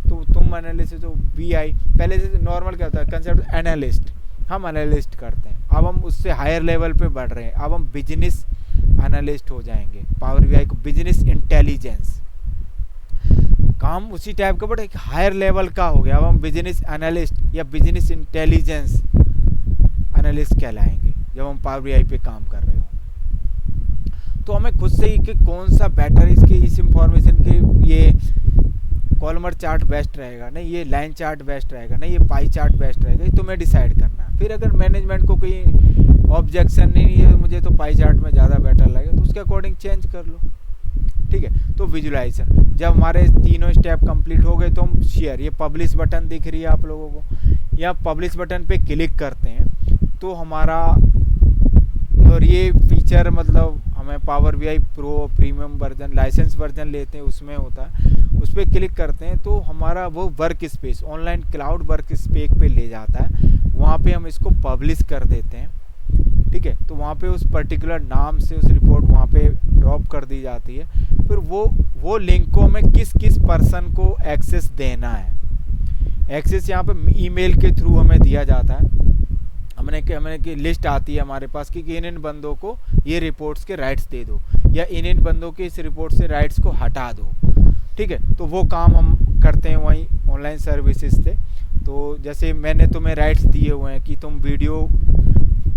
तो तुम एनालिस्ट तो BI पहले से नॉर्मल क्या होता है कंसेप्ट, एनालिस्ट, हम एनालिस्ट करते हैं, अब हम उससे हायर लेवल पे बढ़ रहे हैं, अब हम बिजनेस एनालिस्ट हो जाएंगे। पावर BI को बिजनेस इंटेलिजेंस, काम उसी टाइप का बट एक हायर लेवल का हो गया। अब हम बिजनेस एनालिस्ट या बिजनेस इंटेलिजेंस एनालिस्ट कहलाएंगे जब हम पावर BI पे काम कर रहे हो। तो हमें खुद से ही कि कौन सा बेटर इसकी इस इंफॉर्मेशन के, ये कॉलमर चार्ट बेस्ट रहेगा, नहीं ये लाइन चार्ट बेस्ट रहेगा, नहीं ये पाई चार्ट बेस्ट रहेगा, ये तुम्हें डिसाइड करना है। फिर अगर मैनेजमेंट को कोई ऑब्जेक्शन नहीं है, मुझे तो पाई चार्ट में ज़्यादा बेटर लगेगा, तो उसके अकॉर्डिंग चेंज कर लो। ठीक है, तो विजुअलाइजेशन जब हमारे तीनों स्टेप कंप्लीट हो गए तो हम शेयर, ये पब्लिश बटन दिख रही है आप लोगों को, या पब्लिश बटन पे क्लिक करते हैं तो हमारा, और ये फीचर मतलब हमें power BI pro premium version, licence version लेते हैं उसमें होता है, उस पर क्लिक करते हैं तो हमारा वो work space, online cloud work space पे ले जाता है, वहाँ पे हम इसको पब्लिश कर देते हैं। ठीक है, तो वहाँ पे उस पर्टिकुलर नाम से उस रिपोर्ट वहाँ पे ड्रॉप कर दी जाती है। फिर वो लिंक को हमें किस किस पर्सन को एक्सेस देना है, एक्सेस यहाँ पे ईमेल के थ्रू हमें दिया जाता है। हमने की लिस्ट आती है हमारे पास कि इन बंदों को ये रिपोर्ट्स के राइट्स दे दो, या इन बंदों के इस रिपोर्ट से राइट्स को हटा दो। ठीक है, तो वो काम हम करते हैं वहीं ऑनलाइन सर्विसेज से। तो जैसे मैंने तुम्हें राइट्स दिए हुए हैं कि तुम वीडियो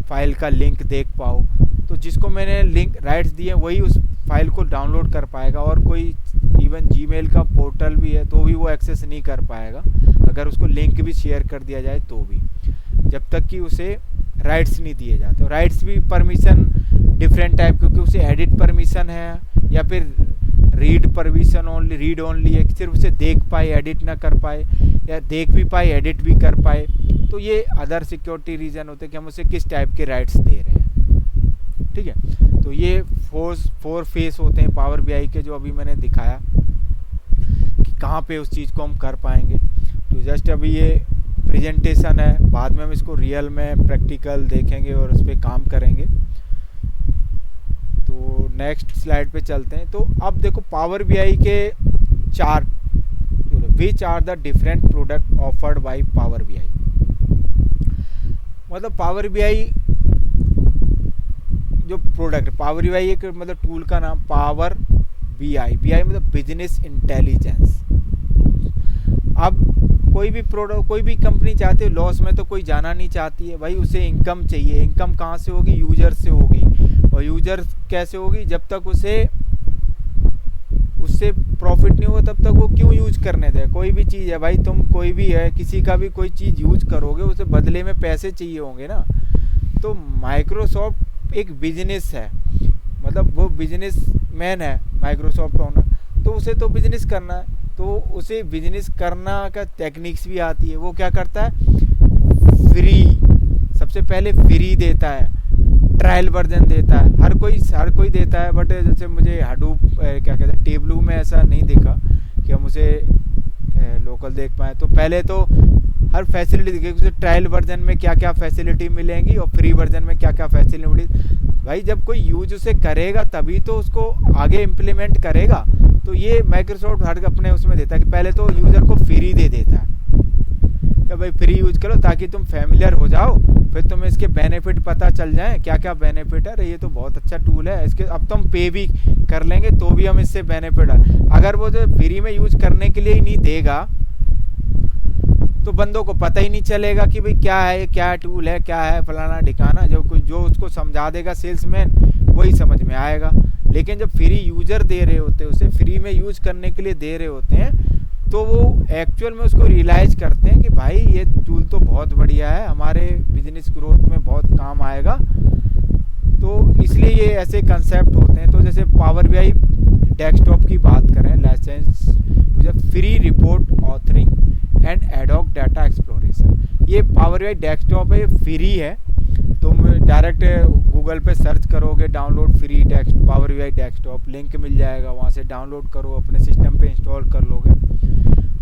फाइल का लिंक देख पाओ, तो जिसको मैंने लिंक राइट्स दिए वही उस फाइल को डाउनलोड कर पाएगा, और कोई इवन जीमेल का पोर्टल भी है तो भी वो एक्सेस नहीं कर पाएगा अगर उसको लिंक भी शेयर कर दिया जाए तो भी, जब तक कि उसे राइट्स नहीं दिए जाते। तो राइट्स भी परमिशन डिफरेंट टाइप, क्योंकि उसे एडिट परमिशन है या फिर read permission only, read only है, सिर्फ उसे देख पाए एडिट ना कर पाए, या देख भी पाए एडिट भी कर पाए। तो ये अदर सिक्योरिटी रीजन होते हैं कि हम उसे किस टाइप के राइट्स दे रहे हैं। ठीक है, तो ये 4 फेस होते हैं पावर BI के, जो अभी मैंने दिखाया कि कहाँ पे उस चीज़ को हम कर पाएंगे। तो जस्ट अभी ये प्रेजेंटेशन है, बाद में हम इसको रियल में प्रैक्टिकल देखेंगे और उस पर काम करेंगे। तो नेक्स्ट स्लाइड पे चलते हैं। तो अब देखो पावर BI के chart, which are the different product offered by power BI। मतलब पावर BI जो प्रोडक्ट, पावर BI एक मतलब टूल का नाम, पावर BI मतलब बिजनेस इंटेलिजेंस। अब कोई भी प्रोडक्ट, कोई भी कंपनी चाहती है लॉस में, तो कोई जाना नहीं चाहती है भाई, उसे इनकम चाहिए। इनकम कहाँ से होगी? यूजर से होगी। और यूजर कैसे होगी? जब तक उससे प्रॉफिट नहीं होगा तब तक वो क्यों यूज करने दे। कोई भी चीज़ है भाई, तुम कोई भी है, किसी का भी कोई चीज़ यूज करोगे, उसे बदले में पैसे चाहिए होंगे ना। तो माइक्रोसॉफ्ट एक बिजनेस है, मतलब वो बिजनेस मैन है माइक्रोसॉफ्ट ओनर, तो उसे तो बिजनेस करना है, तो उसे बिजनेस करना का टेक्निक्स भी आती है। वो क्या करता है? फ्री, सबसे पहले फ्री देता है, ट्रायल वर्जन देता है। हर कोई देता है, बट जैसे मुझे हडूप क्या कहते हैं टेबलू में ऐसा नहीं देखा कि हम उसे लोकल देख पाए। तो पहले तो हर फैसिलिटी दिखेगी, उसे ट्रायल वर्जन में क्या क्या फैसिलिटी मिलेंगी और फ्री वर्जन में क्या क्या फैसिलिटी मिलेगी। भाई जब कोई यूज उसे करेगा तभी तो उसको आगे इम्प्लीमेंट करेगा। तो ये माइक्रोसॉफ्ट हर अपने उसमें देता है कि पहले तो यूज़र को फ्री दे देता है कि भाई फ्री यूज करो ताकि तुम फेमिलियर हो जाओ, फिर तुम्हें इसके बेनिफिट पता चल जाए क्या क्या बेनिफिट है। अरे ये तो बहुत अच्छा टूल है, इसके अब तुम पे भी कर लेंगे तो भी हम इससे बेनिफिट है। अगर वो जो फ्री में यूज करने के लिए ही नहीं देगा तो बंदों को पता ही नहीं चलेगा कि भाई क्या है, क्या टूल है, क्या है फलाना ठिकाना। जो उसको समझा देगा सेल्समैन वही समझ में आएगा। लेकिन जब फ्री यूजर दे रहे होते हैं, उसे फ्री में यूज करने के लिए दे रहे होते हैं, तो वो एक्चुअल में उसको रियलाइज करते हैं कि भाई ये टूल तो बहुत बढ़िया है, हमारे बिजनेस ग्रोथ में बहुत काम आएगा। तो इसलिए ये ऐसे कंसेप्ट होते हैं। तो जैसे पावर BI डेस्कटॉप की बात करें, licence free report authoring and ad hoc data exploration, ये पावर BI डेस्कटॉप है, ये फ्री है। तुम डायरेक्ट गूगल पे सर्च करोगे download free power BI desktop, link मिल जाएगा, वहाँ से डाउनलोड करो, अपने सिस्टम पे इंस्टॉल कर लोगे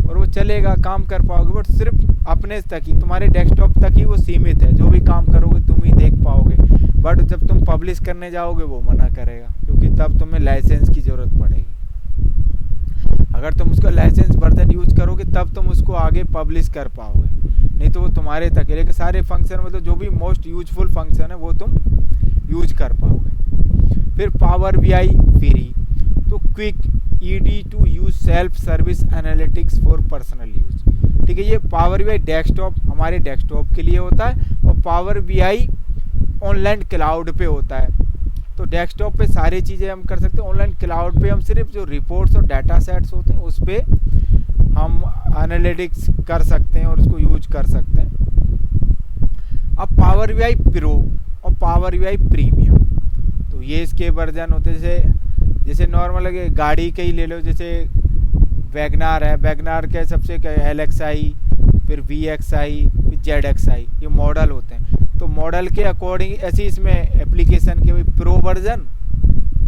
और वो चलेगा, काम कर पाओगे। बट सिर्फ अपने तक ही, तुम्हारे डेस्कटॉप तक ही वो सीमित है, जो भी काम करोगे तुम ही देख पाओगे। बट जब तुम पब्लिश करने जाओगे वो मना करेगा, क्योंकि तब तुम्हें लाइसेंस की ज़रूरत पड़ेगी। अगर तुम उसका लाइसेंस वर्जन यूज करोगे तब तुम उसको आगे पब्लिश कर पाओगे, नहीं तो वो तुम्हारे तक है। लेकिन सारे फंक्शन मतलब जो भी मोस्ट यूजफुल फंक्शन है वो तुम यूज कर पाओगे। फिर पावर BI फ्री, तो quick easy to use self service analytics for personal use. ठीक है, ये पावर BI डेस्कटॉप हमारे डेस्कटॉप के लिए होता है और पावर BI ऑनलाइन क्लाउड पे होता है। तो डेस्कटॉप पे सारी चीज़ें हम कर सकते हैं, ऑनलाइन क्लाउड पे हम सिर्फ जो रिपोर्ट्स और डाटा सेट्स होते हैं उस पर हम एनालिटिक्स कर सकते हैं और उसको यूज कर सकते हैं। अब पावर BI प्रो और पावर BI प्रीमियम, तो ये इसके वर्जन होते हैं। जैसे नॉर्मल है गाड़ी के ही ले लो, जैसे वैगनार है, वैगनार के सबसे LXI, फिर VXI, फिर ZXI, ये मॉडल होते हैं। तो मॉडल के अकॉर्डिंग ऐसी इसमें एप्लीकेशन के प्रो वर्जन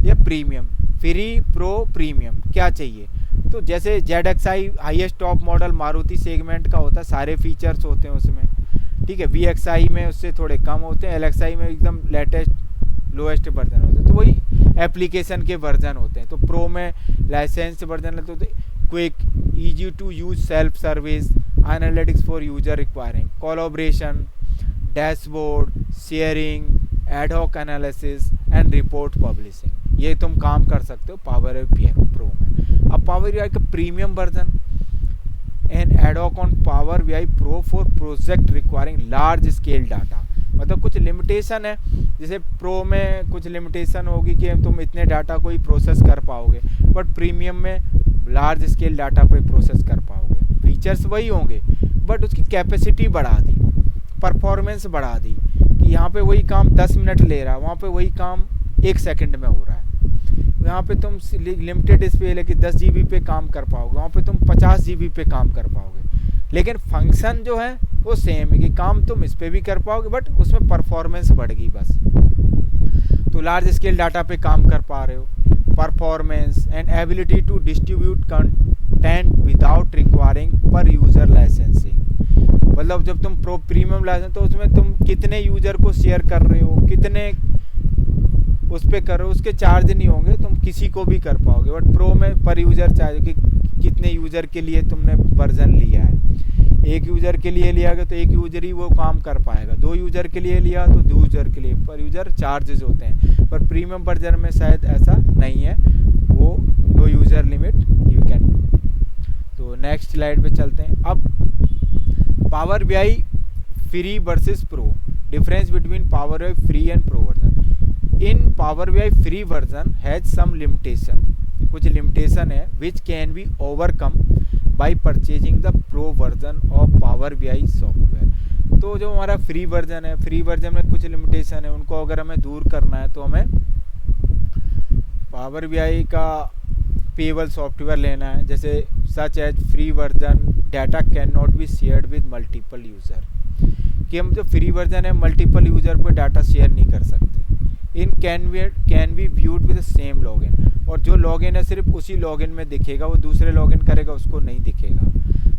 या प्रीमियम, फ्री, प्रो, प्रीमियम क्या चाहिए। तो जैसे ZXI highest top model Maruti segment का होता है, सारे फीचर्स होते हैं उसमें। ठीक है, VXI में उससे थोड़े कम होते हैं, LXI में एकदम लेटेस्ट लोएस्ट वर्जन होते हैं। तो वही एप्लीकेशन के वर्जन होते हैं। तो प्रो में लाइसेंस वर्जन लेते होते, quick, easy to use self service, analytics for user requiring, collaboration, dashboard, sharing, ad hoc analysis and report publishing, ये तुम काम कर सकते हो पावर BI प्रो में। अब पावर BI का premium version, an ad hoc on power BI pro for project requiring large scale data, मतलब कुछ लिमिटेशन है। जैसे प्रो में कुछ लिमिटेशन होगी कि तुम इतने डाटा को ही प्रोसेस कर पाओगे, बट प्रीमियम में लार्ज स्केल डाटा पे प्रोसेस कर पाओगे। फीचर्स वही होंगे बट उसकी कैपेसिटी बढ़ा दी, परफॉर्मेंस बढ़ा दी, कि यहाँ पे वही काम 10 मिनट ले रहा है, वहाँ पे वही काम 1 सेकंड में हो रहा है। यहाँ पे तुम लिमिटेड स्पेस लेके 10 GB पे काम कर पाओगे, वहाँ पे तुम 50 GB पे काम कर पाओगे। लेकिन फंक्शन जो है वो सेम है कि काम तुम इस पे भी कर पाओगे, बट उसमें परफॉर्मेंस बढ़ गई बस। तो लार्ज स्केल डाटा पे काम कर पा रहे हो, performance and ability to distribute content without requiring per user licensing, मतलब जब तुम प्रो प्रीमियम लाइसेंस तो उसमें तुम कितने यूजर को शेयर कर रहे हो, कितने उस पर कर रहे हो, उसके चार्ज नहीं होंगे, तुम किसी को भी कर पाओगे। बट प्रो में पर यूजर चार्ज कि कितने यूजर के लिए तुमने वर्जन लिया है। एक यूजर के लिए लिया गया तो एक यूजर ही वो काम कर पाएगा, 2 यूजर के लिए लिया तो 2 यूजर के लिए पर यूजर चार्जेस होते हैं। पर प्रीमियम वर्जन में शायद ऐसा नहीं है, वो no user limit you can do. तो नेक्स्ट स्लाइड पे चलते हैं। अब power BI free versus pro, difference between Power BI free and pro version. In Power BI free version has some limitation, कुछ लिमिटेशन है which can be overcome by purchasing the pro version of Power BI software. तो जो हमारा free version है, free version में कुछ limitation है, उनको अगर हमें दूर करना है तो हमें पावर BI का पेबल सॉफ्टवेयर लेना है। जैसे such as free version data can not be shared with multiple user, कि हम जो फ्री वर्जन है मल्टीपल यूज़र को डाटा शेयर नहीं कर सकते। In can be viewed with same login, और जो लॉगिन है सिर्फ उसी लॉगिन में दिखेगा, वो दूसरे लॉगिन करेगा उसको नहीं दिखेगा।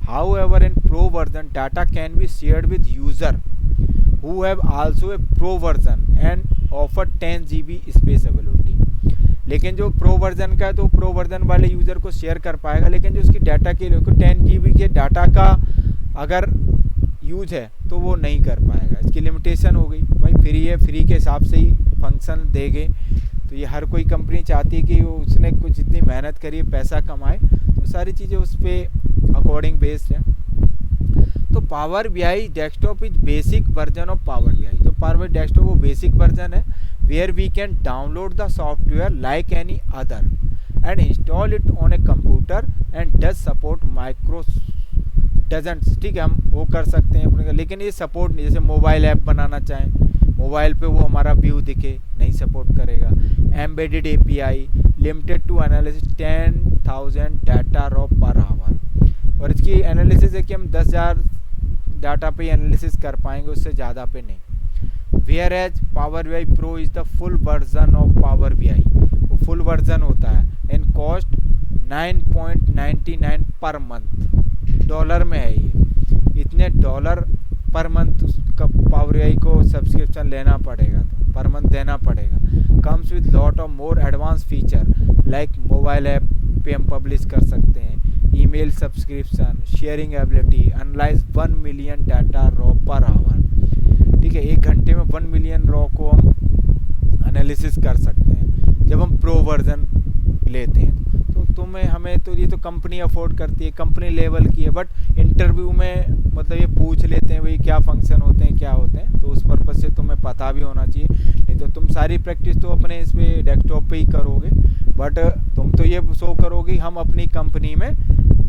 How ever in pro version data can be shared with user who have also a pro version and offer 10 GB space availability. लेकिन जो प्रो वर्जन का है तो प्रो वर्जन वाले यूज़र को शेयर कर पाएगा, लेकिन जो उसकी डाटा के लिए 10 GB के डाटा का अगर यूज है तो वो नहीं कर पाएगा। इसकी लिमिटेशन हो गई। भाई फ्री है, फ्री के हिसाब से ही फंक्शन देंगे, तो ये हर कोई कंपनी चाहती है कि उसने कुछ इतनी मेहनत करी पैसा कमाए, तो सारी चीज़ें उस पर अकॉर्डिंग बेस्ड हैं। तो Power BI desktop is basic version of Power BI। जो पावर BI डेस्कटॉप वो बेसिक वर्जन है where we can download the software like any other and install it on a computer and does support micro doesn't, ठीक है, हम वो कर सकते हैं, लेकिन ये सपोर्ट नहीं। जैसे मोबाइल ऐप बनाना चाहें, मोबाइल पे वो हमारा व्यू दिखे, नहीं सपोर्ट करेगा। Embedded API limited to analysis 10,000 data raw per hour, और इसकी एनालिसिस है कि हम 10,000 डाटा पे एनालिसिस कर पाएंगे, उससे ज़्यादा पे नहीं। Whereas Power BI Pro is the full version of Power BI, वो फुल वर्जन होता है। In cost 9.99 per month, dollar में है ये, इतने डॉलर पर मंथ उसका पावर BI को सब्सक्रिप्शन लेना पड़ेगा, तो पर मंथ देना पड़ेगा। Comes with lot of more advance feature like mobile app पे हम पब्लिश कर सकते हैं, email subscription, sharing ability, analyse 1 million data raw per hour, ठीक है, 1 घंटे में 1 मिलियन रॉ को हम एनालिसिस कर सकते हैं जब हम प्रो वर्जन लेते हैं। तो तुम्हें हमें तो ये तो कंपनी अफोर्ड करती है, कंपनी लेवल की है, बट इंटरव्यू में मतलब ये पूछ लेते हैं भाई क्या फंक्शन होते हैं, क्या होते हैं, तो उस पर्पज़ से तुम्हें पता भी होना चाहिए। नहीं तो तुम सारी प्रैक्टिस तो अपने इस पे डेस्कटॉप पे ही करोगे, बट तुम तो ये शो करोगे हम अपनी कंपनी में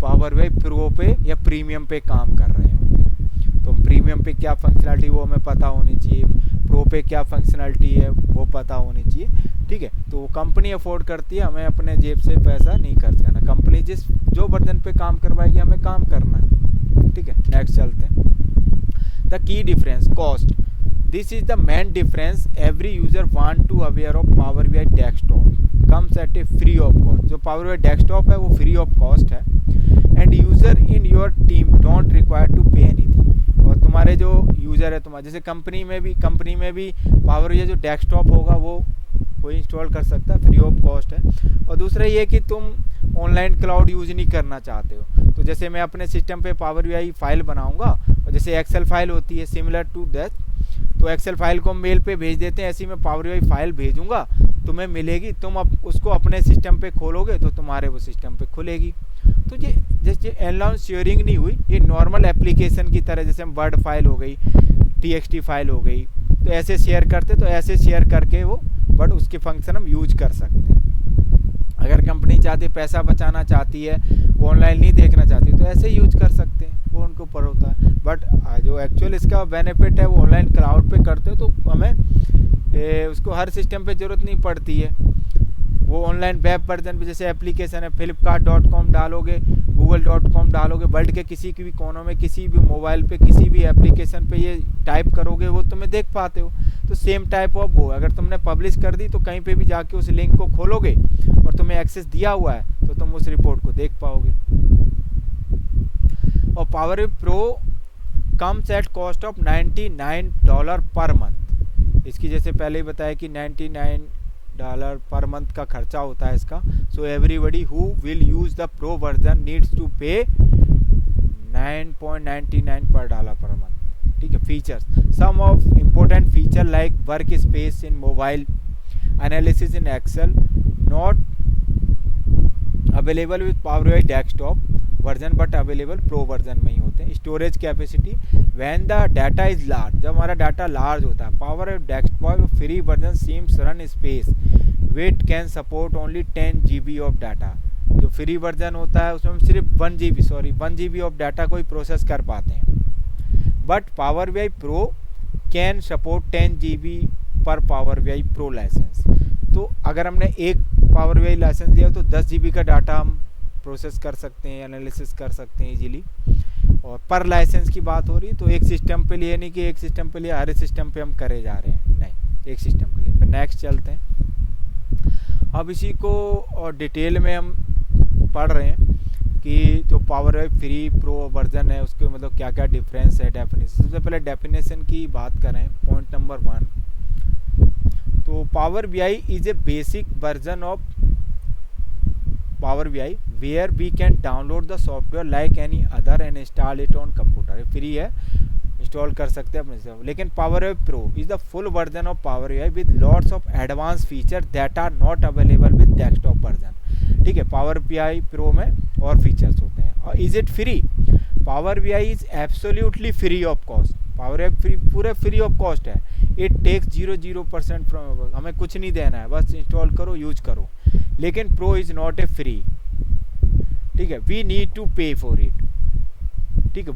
पावर BI प्रो पे या प्रीमियम पे काम कर रहे होते हैं। तो प्रीमियम पे क्या फंक्शनलिटी वो हमें पता होनी चाहिए, प्रो पे क्या फंक्शनलिटी है वो पता होनी चाहिए, ठीक है। तो कंपनी अफोर्ड करती है, हमें अपने जेब से पैसा नहीं खर्च करना। कंपनी जो वर्जन पे काम करवाएगी हमें काम करना है, ठीक है। नेक्स्ट चलते हैं। The key difference cost, this is the main difference every user want to aware of Power BI desktop comes at a free of cost. जो पावर BI डेस्कटॉप है वो फ्री ऑफ कॉस्ट है, and user in your team don't require to pay anything. और तुम्हारे जो user है तुम्हारे, जैसे कंपनी में भी पावर BI जो डेस्कटॉप होगा वो कोई इंस्टॉल कर सकता है, फ्री ऑफ कॉस्ट है। और दूसरा ये कि तुम ऑनलाइन क्लाउड यूज़ नहीं करना चाहते हो, तो जैसे मैं अपने सिस्टम पे पावर BI फाइल बनाऊंगा, और जैसे एक्सेल फाइल होती है सिमिलर टू दैट, तो एक्सेल फाइल को मेल पे भेज देते हैं, ऐसे ही मैं पावर BI फाइल भेजूंगा, तुम्हें मिलेगी, तुम उसको अपने सिस्टम पे खोलोगे तो तुम्हारे वो सिस्टम पे खुलेगी। तो ये जैसे ऑनलाइन शेयरिंग नहीं हुई, ये नॉर्मल एप्लीकेशन की तरह, जैसे वर्ड फाइल हो गई, TXT फाइल हो गई, तो ऐसे शेयर करते, तो ऐसे शेयर करके वो बट उसके फंक्शन हम यूज कर सकते हैं। अगर कंपनी चाहती है पैसा बचाना चाहती है, वो ऑनलाइन नहीं देखना चाहती, तो ऐसे यूज कर सकते हैं, वो उनको ऊपर होता है। बट जो एक्चुअल इसका बेनिफिट है वो ऑनलाइन क्लाउड पे करते हो, तो हमें उसको हर सिस्टम पे ज़रूरत नहीं पड़ती है। वो ऑनलाइन वेब वर्जन पे जैसे एप्लीकेशन है, flipkart.com डालोगे, google.com डालोगे, वर्ल्ड के किसी भी कोनों में, किसी भी मोबाइल पे, किसी भी एप्लीकेशन पे ये टाइप करोगे, वो तुम्हें देख पाते हो। तो सेम टाइप ऑफ वो अगर तुमने पब्लिश कर दी, तो कहीं पे भी जाके उस लिंक को खोलोगे और तुम्हें एक्सेस दिया हुआ है, तो तुम उस रिपोर्ट को देख पाओगे। और Power BI pro comes at cost of $99 per month. इसकी जैसे पहले ही बताया कि $99 पर मंथ का खर्चा होता है इसका। So everybody who will use the pro version needs to pay 9.99 per dollar per month, ठीक है। Features, some of important feature like work space in mobile, analysis in Excel, not available with Power BI desktop version but available pro version में ही होते हैं। Storage capacity when the data is large, जब हमारा डाटा large होता है, Power desktop free version seems run space wait can support only 10 GB of data. जो फ्री वर्जन होता है उसमें हम सिर्फ 1 GB ऑफ डाटा को ही प्रोसेस कर पाते हैं। But power BI pro can support 10 GB पर पावर BI प्रो लाइसेंस। तो अगर हमने एक पावर BI लाइसेंस लिया तो 10 GB का डाटा हम प्रोसेस कर सकते हैं, एनालिसिस कर सकते हैं इजीली। और पर लाइसेंस की बात हो रही है तो एक सिस्टम पे लिए नहीं कि एक सिस्टम पे लिए हर सिस्टम पे हम करे जा रहे हैं, नहीं, एक सिस्टम के लिए। फिर नेक्स्ट चलते हैं। अब इसी को और डिटेल में हम पढ़ रहे हैं कि जो Power BI free pro version है उसके मतलब क्या क्या डिफरेंस है, डेफिनेशन। सबसे पहले डेफिनेशन की बात करें, पॉइंट नंबर 1, तो Power BI is a basic version of Power BI where we can download the software like any other and install it on computer. Free है, इंस्टॉल कर सकते हैं अपने से। लेकिन Power BI pro is the full version of Power BI with lots of advance feature that are not available with desktop version. ठीक है, power BI pro में और फीचर्स होते हैं। और is it free? Power BI is absolutely free of cost. Power BI पूरे free of cost है। It takes 0% from, हमें कुछ नहीं देना है, बस इंस्टॉल करो, यूज करो। लेकिन pro is not a free, ठीक है, वी नीड टू पे फॉर इट। ठीक है,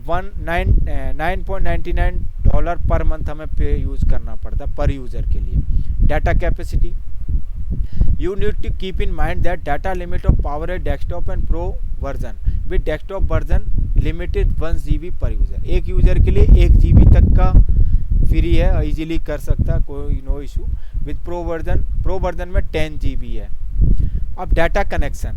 $9.99 पर मंथ हमें पे यूज करना पड़ता है पर यूजर के लिए। Data capacity, you need to keep in mind that data limit of Power BI desktop and pro version with desktop version limited 1 GB पर यूज़र। एक यूज़र के लिए 1 GB तक का फ्री है, इजीली कर सकता है, कोई no issue. With pro version में 10 GB है। अब डाटा कनेक्शन,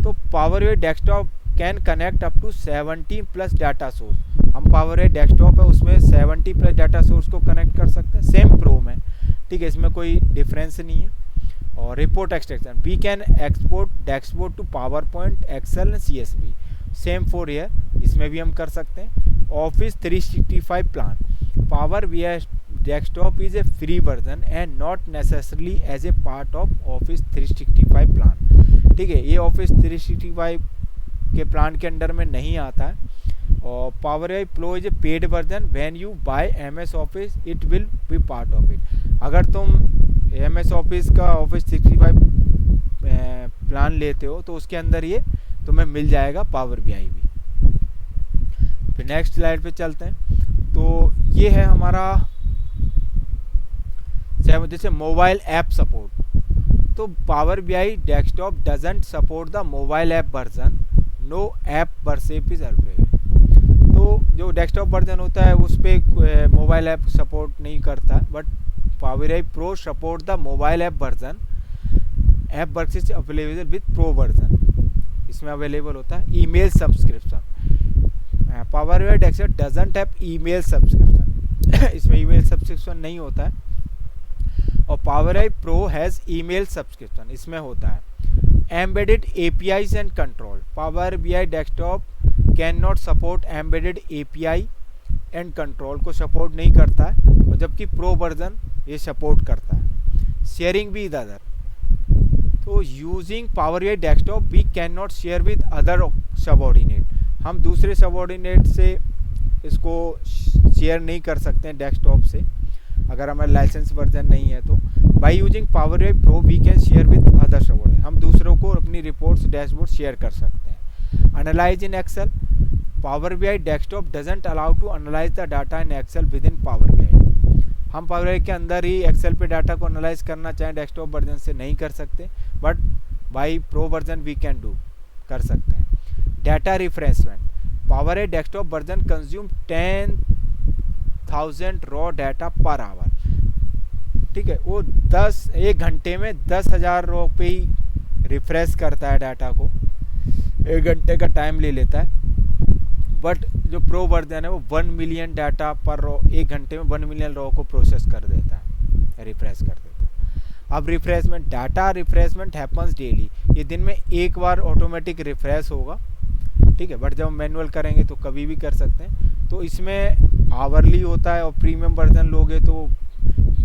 तो Power BI desktop can connect up to 70+ data source. हम पावर BI डेस्कटॉप है उसमें 70+ डाटा सोर्स को कनेक्ट कर सकते हैं, सेम प्रो में। ठीक है, इसमें कोई डिफरेंस नहीं है। और report extraction, we can export desktop to PowerPoint, Excel, CSV, same for year, इसमें भी हम कर सकते हैं। Office 365 plan, Power BI desktop is a free version and not necessarily as a part of Office 365 plan. ठीक है, ये office 365 के प्लान के अंडर में नहीं आता है। और Power BI pro is a paid version, when you buy MS Office it will be part of it. अगर तुम MS ऑफिस का ऑफिस 365 प्लान लेते हो तो उसके अंदर ये तुम्हें मिल जाएगा पावर BI भी। फिर नेक्स्ट स्लाइड पे चलते हैं। तो ये है हमारा जैसे मोबाइल ऐप सपोर्ट। तो Power BI desktop doesn't support the mobile app version, no app version is available. तो जो डेस्कटॉप वर्जन होता है उस पर मोबाइल ऐप सपोर्ट नहीं करता, but power BI pro support the mobile app version, app worship available with pro version, इसमें available होता है। Email subscription, power BI desktop doesn't have email subscription, इसमें ईमेल सब्सक्रिप्शन नहीं होता है। और Power BI pro has email subscription, इसमें होता है। Embedded APIs and control, power BI desktop can not support embedded API and control को support नहीं करता है, और जबकि प्रो वर्जन ये सपोर्ट करता है। शेयरिंग विद अदर, तो using Power BI desktop we can not share with other subordinate, हम दूसरे सबऑर्डिनेट से इसको शेयर नहीं कर सकते हैं डेस्कटॉप से, अगर हमारा लाइसेंस वर्जन नहीं है तो। By using Power BI pro we can share with other subordinate, हम दूसरों को अपनी रिपोर्ट्स डैशबोर्ड शेयर कर सकते हैं। Analyze in Excel, Power BI desktop doesn't allow to analyze the data in Excel within Power BI, हम Power BI के अंदर ही एक्सेल पे डाटा को एनालाइज करना चाहें डेस्कटॉप वर्जन से नहीं कर सकते, but by pro version we can do, कर सकते हैं। Data refreshment, Power BI desktop version consume 10,000 raw data per hour. ठीक है, वो 1 घंटे में 10,000 रॉ पे ही रिफ्रेश करता है डाटा को, 1 घंटे का टाइम ले लेता है। बट जो प्रो वर्जन है वो 1 मिलियन डाटा पर रॉ, 1 घंटे में 1 मिलियन रॉ को प्रोसेस कर देता है, रिफ्रेश कर देता है। अब refreshment, data refreshment happens daily, ये दिन में एक बार ऑटोमेटिक रिफ्रेश होगा। ठीक है, बट जब मैनुअल करेंगे तो कभी भी कर सकते हैं। तो इसमें आवरली होता है, और प्रीमियम वर्जन लोगे तो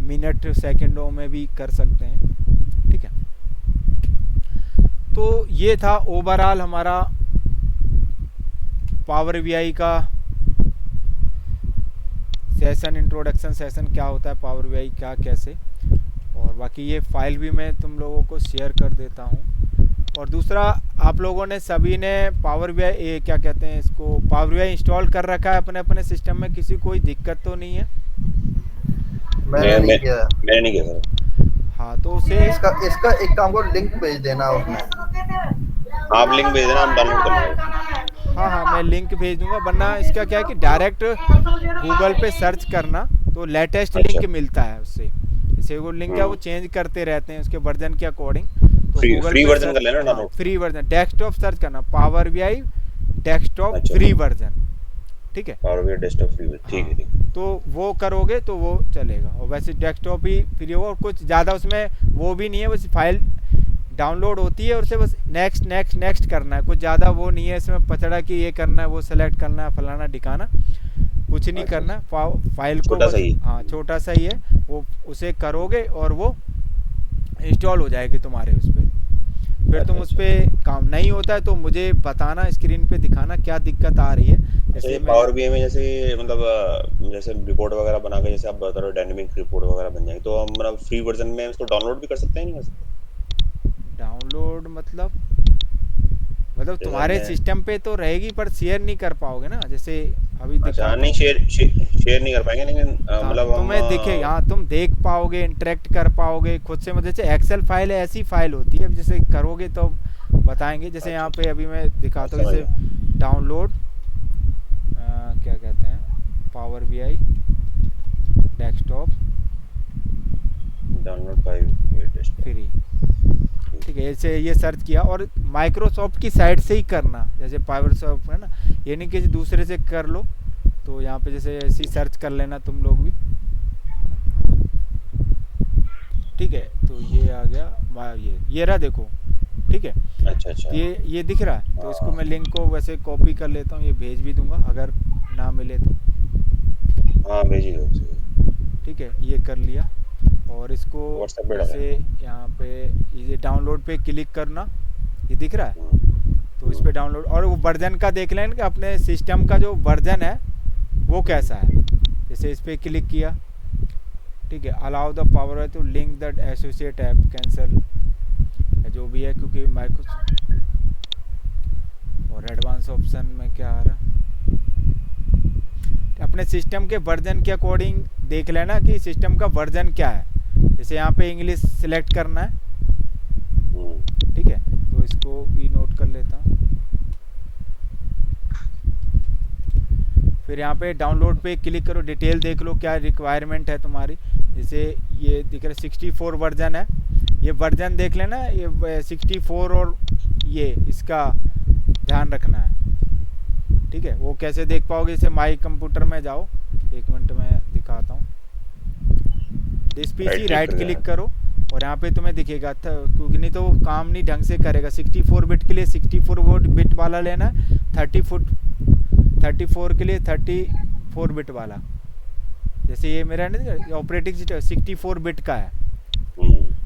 मिनट सेकंडों में भी कर सकते हैं। ठीक है, तो ये था ओवरऑल हमारा पावर वीआई का सेशन, इंट्रोडक्शन सेशन, क्या होता है पावर वीआई, क्या कैसे। और बाकी ये फाइल भी मैं तुम लोगों को शेयर कर देता हूँ। और दूसरा, आप लोगों ने सभी ने पावर वीआई, क्या कहते हैं इसको, पावर वीआई इंस्टॉल कर रखा है अपने अपने सिस्टम में, किसी कोई दिक्कत तो नहीं है? मैंने नहीं किया। मैंने नहीं किया सर। हाँ, तो उसे इसका एक काम करो, लिंक भेज देना उसमें। आप लिंक भेज देना, हम डाउनलोड कर लेंगे। हाँ हाँ, मैं लिंक भेज दूंगा। वरना इसका क्या है कि डायरेक्ट गूगल पे सर्च करना तो लेटेस्ट अच्छा। लिंक मिलता है उससे। जैसे वो लिंक है वो चेंज करते रहते हैं उसके वर्जन के अकॉर्डिंग। तो फ्री वर्जन कर लेना download. Free version desktop search करना, पावर वीआई डेस्कटॉप अच्छा। फ्री वर्जन, ठीक है। Power VI desktop free version, ठीक है, ठीक है। तो वो करोगे तो वो चलेगा। और वैसे डेस्कटॉप ही फ्री होगा, और कुछ ज़्यादा उसमें वो भी नहीं है, बस फाइल डाउनलोड होती है और उसे बस नेक्स्ट नेक्स्ट नेक्स्ट करना है। कुछ ज़्यादा वो नहीं है इसमें पचड़ा कि ये करना है, वो सेलेक्ट करना है, फलाना ठिकाना, कुछ नहीं अच्छा। करना है। फाइल को छोटा बस, सा ही है। हाँ छोटा सा ही है वो, उसे करोगे और वो इंस्टॉल हो जाएगी तुम्हारे उस पर। फिर तुम उस पर काम नहीं होता है तो मुझे बताना, स्क्रीन पे दिखाना क्या दिक्कत आ रही है। जैसे पावर बीआई में जैसे मतलब जैसे रिपोर्ट वगैरह बना के, जैसे आप बता रहे हो डायनेमिक रिपोर्ट वगैरह बन जाएगी, तो हम मतलब फ्री वर्जन में इसको डाउनलोड भी कर सकते हैं, नहीं कर सकते? डाउनलोड मतलब तुम्हारे सिस्टम पे तो रहेगी पर शेयर नहीं कर पाओगे ना, जैसे अभी अच्छा, नहीं शेयर नहीं कर पाएंगे, लेकिन मतलब तुम्हें दिखे, हाँ तुम देख पाओगे, इंटरेक्ट कर पाओगे खुद से। मतलब जैसे एक्सेल फाइल है, ऐसी फाइल होती है, जैसे करोगे तो बताएंगे। जैसे यहाँ पे अभी मैं दिखाता हूँ, जैसे डाउनलोड क्या कहते हैं, power VI desktop download file free, ठीक है। ऐसे ये सर्च किया और माइक्रोसॉफ्ट की साइट से ही करना, जैसे पावरसॉफ्ट है ना, ये नहीं किसी दूसरे से कर लो। तो यहाँ पे जैसे ऐसी सर्च कर लेना तुम लोग भी, ठीक है। तो ये आ गया, ये रहा देखो, ठीक है। अच्छा अच्छा, ये दिख रहा है। तो इसको मैं लिंक को वैसे कॉपी कर लेता हूँ, ये भेज भी दूंगा अगर ना मिले तो, हाँ भेज ही दो, ठीक है। ये कर लिया और इसको WhatsApp पे जैसे यहाँ पे ये डाउनलोड पे क्लिक करना, ये दिख रहा है। तो इस पे डाउनलोड, और वो वर्जन का देख लें कि अपने सिस्टम का जो वर्जन है वो कैसा है। जैसे इस पे क्लिक किया, ठीक है, अलाउ द पावर है तो link the associate app cancel, जो भी है, क्योंकि माइक्रोसॉफ्ट। और एडवांस ऑप्शन में क्या आ रहा है, अपने सिस्टम के वर्जन के अकॉर्डिंग देख लेना कि सिस्टम का वर्जन क्या है। जैसे यहाँ पे इंग्लिश सिलेक्ट करना है, ठीक है। तो इसको भी नोट कर लेता हूँ। फिर यहाँ पे डाउनलोड पे क्लिक करो, डिटेल देख लो क्या रिक्वायरमेंट है तुम्हारी। जैसे ये दिख रहा है 64 वर्जन है, ये वर्जन देख लेना, ये 64 और ये इसका ध्यान रखना है, ठीक है। वो कैसे देख पाओगे, इसे माई कंप्यूटर में जाओ, एक मिनट में दिखाता हूँ। दिस पीसी राइट क्लिक करो और यहाँ पे तुम्हें दिखेगा, क्योंकि नहीं तो वो काम नहीं ढंग से करेगा। 64 बिट के लिए 64 बिट वाला लेना है, 34 के लिए 34 बिट वाला। जैसे ये मेरा ना ऑपरेटिंग सिस्टम 64 बिट का है,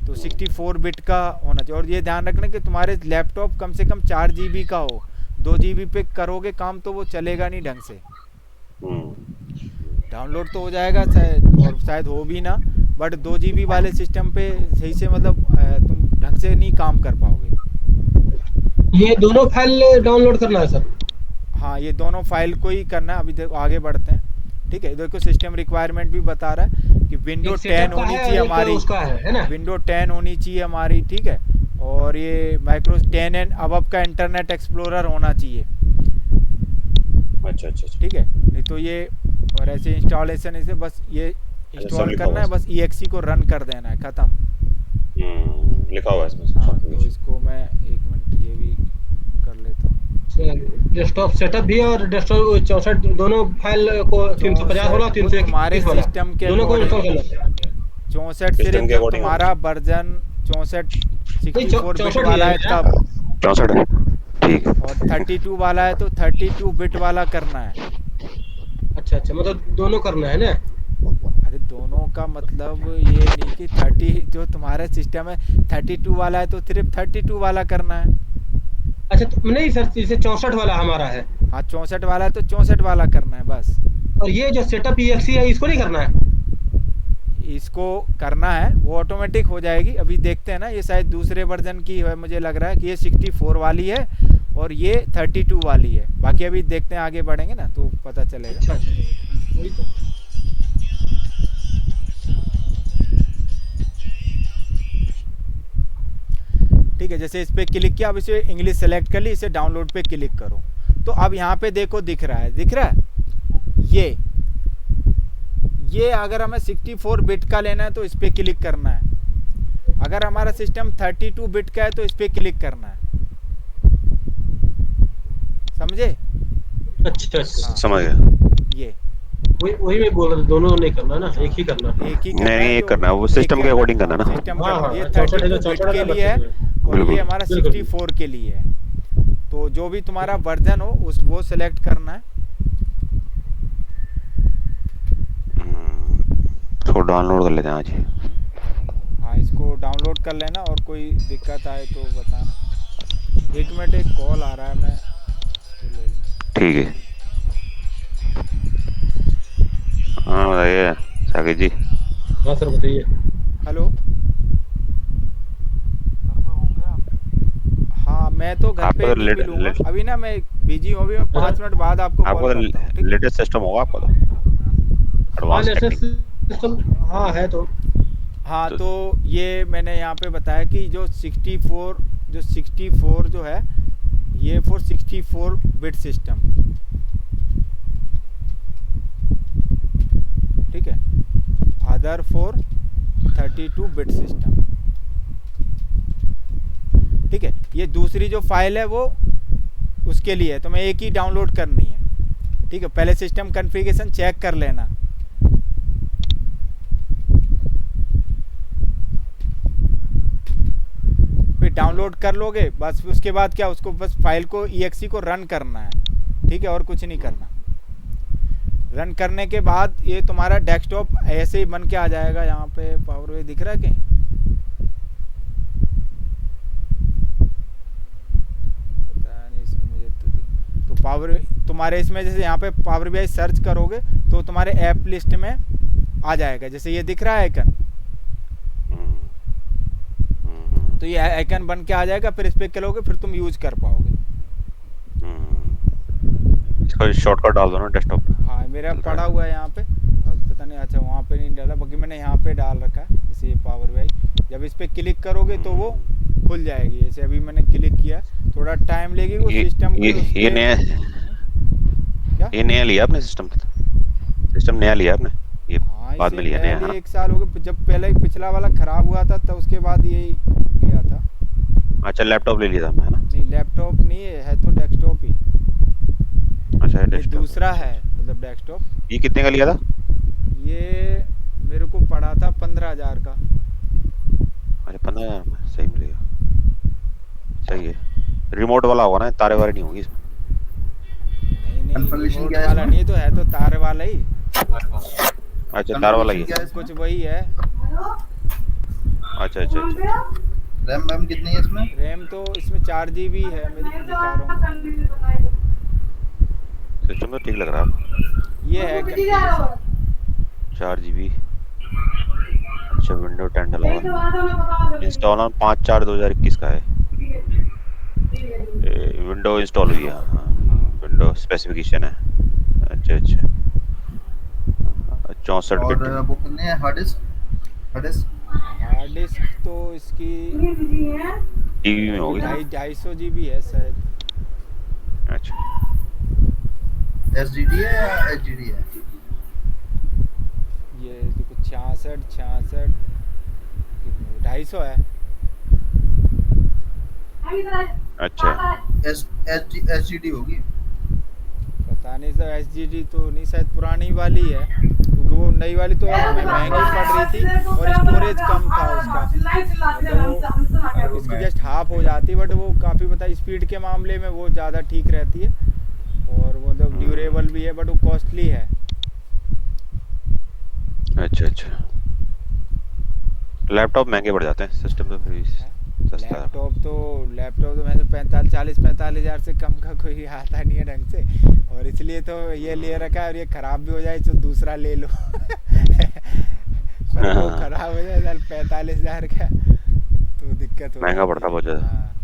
तो 64 बिट का होना चाहिए। और ये ध्यान रखना कि तुम्हारे लैपटॉप कम से कम 4 GB का हो। 2 GB पे करोगे काम तो वो चलेगा नहीं ढंग से। डाउनलोड तो हो जाएगा शायद, और शायद हो भी ना, बट 2 GB वाले सिस्टम पे सही से मतलब तुम ढंग से नहीं काम कर पाओगे। ये दोनों फाइल डाउनलोड करना है सर? हाँ, ये दोनों फाइल को ही करना है। अभी देखो आगे बढ़ते हैं, ठीक है। देखो सिस्टम रिक्वायरमेंट भी बता रहा है कि विंडो 10 होनी चाहिए हमारी, विंडो 10 होनी चाहिए हमारी, ठीक है। और ये माइक्रो 10 एंड अबव का इंटरनेट एक्सप्लोरर होना चाहिए, अच्छा, ठीक है। नहीं तो ये, और ऐसे इंस्टॉलेशन इसे बस ये इंस्टॉल करना है, बस EXE को रन कर देना है, खत्म। लिखा हुआ है इसमें। हाँ, तो इसको मैं एक मिनट ये भी कर लेता हूँ। डेस्कटॉप सेटअप भी और डेस्कटॉप 64 दोनों फाइल को 350 वाला 301 हमारे सिस्टम के दोनों को इंस्टॉल करना है। 64 सिर्फ जब तुम्हारा वर्जन 64 बिट वाला है तब, 64 है, ठीक। और 32 वाला है तो 32 बिट वाला करना है। अच्छा, मतलब दोनों करना है ना? अरे दोनों का मतलब ये नहीं कि 30 जो तुम्हारा सिस्टम है 32 वाला है तो सिर्फ 32 वाला करना है। अच्छा तो नहीं सर, जैसे 64 वाला हमारा है हाँ 64 वाला है तो 64 वाला करना है बस। और ये जो सेटअप EXE है इसको नहीं करना है? इसको करना है, वो ऑटोमेटिक हो जाएगी। अभी देखते हैं ना, ये शायद दूसरे वर्जन की है, मुझे लग रहा है कि ये 64 वाली है और ये 32 वाली है। बाकी अभी देखते हैं, आगे बढ़ेंगे ना तो पता चलेगा। अच्छा अच्छा, वही तो। ठीक है, जैसे इस पे क्लिक किया, अब इसे इंग्लिश सेलेक्ट कर ली, इसे डाउनलोड पे क्लिक करो तो अब यहाँ पे देखो दिख रहा है ये अगर हमें 64 बिट का लेना है तो इस पे क्लिक करना है। अगर हमारा सिस्टम 32 बिट का है तो इस पे क्लिक करना है। समझे? अच्छा अच्छा, समझ गया। ये वही मैं बोल रहा था, दोनों नहीं करना ना, एक ही करना है। एक ही नहीं ये करना है, वो सिस्टम के अकॉर्डिंग करना ना। सिस्टम हाँ, का हाँ, ये 64 है तो 32 बिट 64 के का लिए है और बिल्कुल। ये हमारा बिल्कुल। 64 के लिए है। तो जो भी तुम्हारा वर्जन हो वो सेलेक्ट करना है। इसको डाउनलोड कर लेते हैं आज। हाँ इसको डाउनलोड कर लेना और कोई दिक्कत आए तो बताना। एक मिनट, एक कॉल आ रहा है, मैं इसको ले लूँ। ठीक है। हाँ बताइए साकिब जी। हाँ सर बताइए। हेलो। हाँ मैं तो घर पे आपको नहीं मिलूंगा अभी ना, मैं बिजी हूँ अभी। मैं 5 मिनट बाद आपको आपको कॉल करता हूँ, ठीक है? लेटेस्ट सिस्टम होगा आपको तो हाँ एडवांस लेटेस्ट सिस्टम हाँ है तो। हाँ तो ये मैंने यहाँ पे बताया कि जो 64 जो है ये फॉर 64 बिट सिस्टम, ठीक है। अदर फॉर 32 बिट सिस्टम, ठीक है। ये दूसरी जो फाइल है वो उसके लिए है, तो मैं एक ही डाउनलोड करनी है, ठीक है। पहले सिस्टम कॉन्फ़िगरेशन चेक कर लेना। फिर डाउनलोड कर लोगे बस, उसके बाद क्या, उसको बस फाइल को EXE को रन करना है, ठीक है, और कुछ नहीं करना। रन करने के बाद ये तुम्हारा डेस्कटॉप ऐसे ही बन के आ जाएगा। यहाँ पे पावरवे दिख रहा है कहीं? पता नहीं, इसमें मुझे तो पावर तुम्हारे इसमें जैसे यहाँ पे पावर BI सर्च करोगे तो तुम्हारे ऐप लिस्ट में आ जाएगा। जैसे ये दिख रहा है आइकन, तो ये आइकन बन के आ जाएगा। फिर इस पे करोगे फिर तुम यूज कर पाओगे। इसका शॉर्टकट डाल दो ना डेस्कटॉप पे। हाँ मेरा पड़ा हुआ है यहाँ पे, अब पता नहीं, अच्छा वहाँ पे नहीं डाला, बाकी मैंने यहाँ पे डाल रखा है इसे पावर BI। जब इस पे क्लिक करोगे तो वो खुल जाएगी। जैसे अभी मैंने क्लिक किया, थोड़ा टाइम लेगी वो सिस्टम को। ये नया क्या? ये नया लिया आपने सिस्टम नया लिया आपने? ये हाँ बाद में लिया नया है ना? 1 साल हो गए, जब पहले पिछला वाला खराब हुआ था तो उसके बाद यही लिया था। अच्छा लैपटॉप ले लिया था आपने है ना? नहीं लैपटॉप नहीं है तो डेस्कटॉप ही। अच्छा ये डेस्कटॉप दूसरा है, मतलब डेस्कटॉप। ये कितने का लिया था? ये मेरे को पड़ा था 15,000 का। अच्छा 15,000 में सही मिलेगा, सही है। रिमोट वाला होगा ना, तारे वाले नहीं होगी इसमें? नहीं Configuration रिमोट क्या है वाला इसमें? नहीं, तो है तो तार वाला ही। अच्छा तार वाला ही है। क्या है इसमें? कुछ वही है। अच्छा अच्छा अच्छा। रैम कितनी है इसमें? रैम तो इसमें 4 GB है, मेरे को दिखा रहा हूँ। सिस्टम तो ठीक लग रहा है। ये है configuration। 4 GB। अच्छा विंडो 10 डला हुआ। इंस्टॉल ऑन 5/4/2021 का है। विंडो इंस्टॉल हुई है। हाँ विंडो स्पेसिफिकेशन है। अच्छा अच्छा 64 और बिट। वो कितने है हार्ड डिस्क? हार्ड डिस्क तो इसकी टीवी में होगी। 250 GB है शायद। अच्छा SSD है या HDD है? ये देखो 66 कितने, 250 है। अच्छा HDD होगी। पता नहीं सर, SSD तो नहीं, शायद पुरानी वाली है, क्योंकि वो नई वाली तो महंगी पड़ रही थी और स्टोरेज कम था उसका। मतलब वो इसकी जस्ट हाफ हो जाती, बट वो काफ़ी पता स्पीड के मामले में वो ज़्यादा ठीक रहती है और मतलब ड्यूरेबल भी है, बट वो कॉस्टली है। अच्छा अच्छा लैपटॉप महंगे पड़ जाते हैं, सिस्टम तो फिर सस्ता है। लैपटॉप तो मैंने 40-45 हज़ार से कम का कोई आता नहीं है ढंग से, और इसलिए तो ये ले रखा है, और ये ख़राब भी हो जाए तो दूसरा ले लो पर वो हाँ। ख़राब हो जाए 45 हज़ार का तो दिक्कत हो महंगा जाती पड़ता है। बहुत ज़्यादा। हाँ,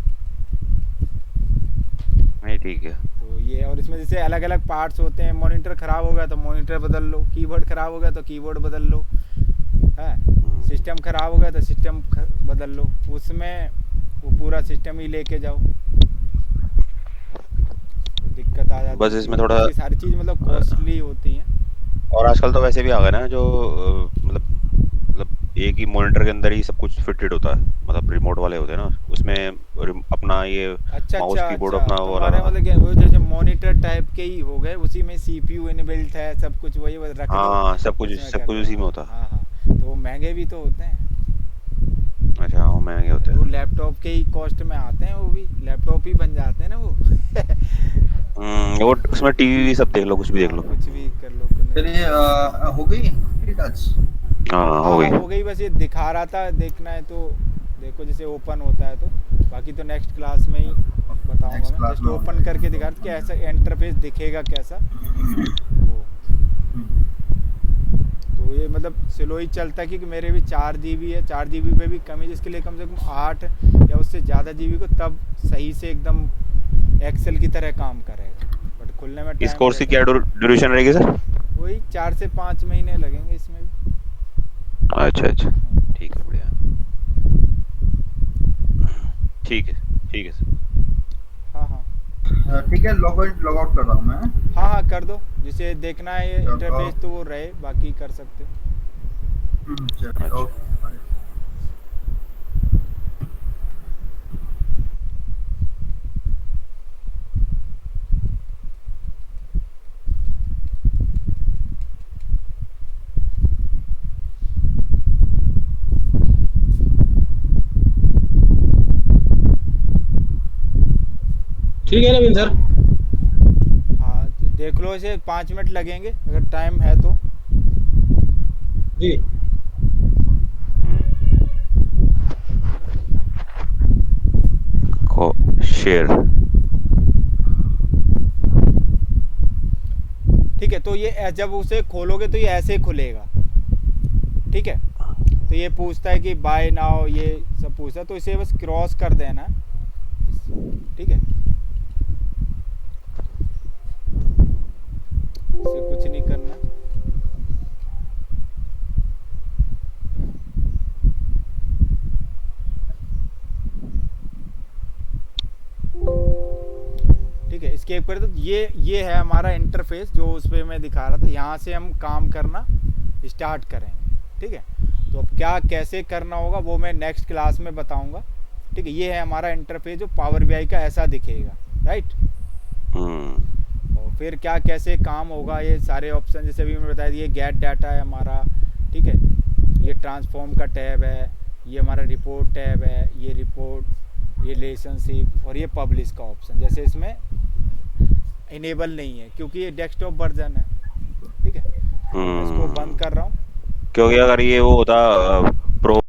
नहीं ठीक है। तो ये, और इसमें जैसे अलग अलग पार्ट्स होते हैं, मॉनिटर ख़राब हो गया तो मॉनिटर बदल लो, कीबोर्ड ख़राब हो गया तो कीबोर्ड बदल लो, है, सिस्टम ख़राब हो गया तो सिस्टम बदल लो, उसमें वो पूरा सिस्टम ही लेके जाओ, दिक्कत आ जाती बस है। इसमें थोड़ा ये सारी चीज़ मतलब कॉस्टली होती हैं। और आजकल तो वैसे भी आ गए ना जो मतलब एक ही मॉनिटर के अंदर ही सब कुछ फिटेड होता है, मतलब रिमोट वाले होते हैं ना, उसमें अपना ये अच्छा माउस अच्छा कीबोर्ड अच्छा, अपना वो वाला। तुम्हारे मतलब कि वो जैसे मॉनिटर टाइप के ही हो गए, उसी में सीपीयू इनबिल्ट है, सब कुछ वही बस रख दो, हाँ सब कुछ उसमें कर लो। उसी में होता है। हाँ हाँ, तो वो महंगे भी तो होते हैं, अच्छा वो महंगे होते वो हैं। लैपटॉप के ही कॉस्ट में आते हैं, वो भी लैपटॉप ही बन जाते हैं ना वो वो उसमें टीवी सब देख लो, कुछ भी देख हाँ, लो। कुछ भी कर लो, कुछ फिर नहीं। ये हो गई टच? हाँ हाँ हो हाँ, गई। हो गई, बस ये दिखा रहा था, देखना है तो देखो जैसे ओपन होता है तो, बाकी तो नेक्स्ट क्लास में ही बताऊंगा नेक्स्ट मैं, क्लास जस्ट में हो ओपन जाएगा। करके दिखा रहा था कि ऐसा इंटरफेस दिखेगा कैसा वो। तो ये मतलब स्लो ही चलता है, क्योंकि मेरे भी 4 GB है, 4 GB पे भी कम है, जिसके लिए कम से कम 8 या उससे ज़्यादा GB को तब सही से एकदम एक्सेल की तरह काम करेगा, बट खुलने में इस टाइम कोर्स की लेता क्या है। ड्यूरेशन रहेगी सर? वही 4 से 5 महीने लगेंगे इसमें भी। अच्छा अच्छा, ठीक है, बढ़िया। ठीक है, ठीक है सर। हाँ हाँ ठीक है, लॉग आउट कर रहा हूँ मैं। हाँ हाँ, कर दो, जिसे देखना है ये चलो। इंटरफेस तो वो रहे, बाकी कर सकते हो। चलिए, अच्छा। ओके। ठीक है नवीन सर। हाँ, तो देख लो, इसे 5 मिनट लगेंगे अगर टाइम है तो। जी को शेयर। ठीक है, तो ये जब उसे खोलोगे तो ये ऐसे खुलेगा, ठीक है, तो ये पूछता है कि बाय नाउ, ये सब पूछता है, तो इसे बस क्रॉस कर देना, ठीक है, इसे कुछ नहीं करना। ठीक है, escape कर दो। ये है हमारा इंटरफेस जो उस पर मैं दिखा रहा था, यहाँ से हम काम करना स्टार्ट करेंगे, ठीक है। तो अब क्या कैसे करना होगा वो मैं नेक्स्ट क्लास में बताऊंगा, ठीक है। ये है हमारा इंटरफेस जो पावर बीआई का ऐसा दिखेगा, राइट। और फिर क्या कैसे काम होगा, ये सारे ऑप्शन जैसे अभी मैं बताया, ये गेट डाटा है हमारा, ठीक है, ये ट्रांसफॉर्म का टैब है, ये हमारा रिपोर्ट टैब है, ये रिपोर्ट, ये रिलेशनशिप, और ये पब्लिश का ऑप्शन, जैसे इसमें इनेबल नहीं है क्योंकि ये डेस्कटॉप वर्जन है, ठीक है। मैं इसको बंद कर रहा हूँ। क्योंकि अगर ये वो होता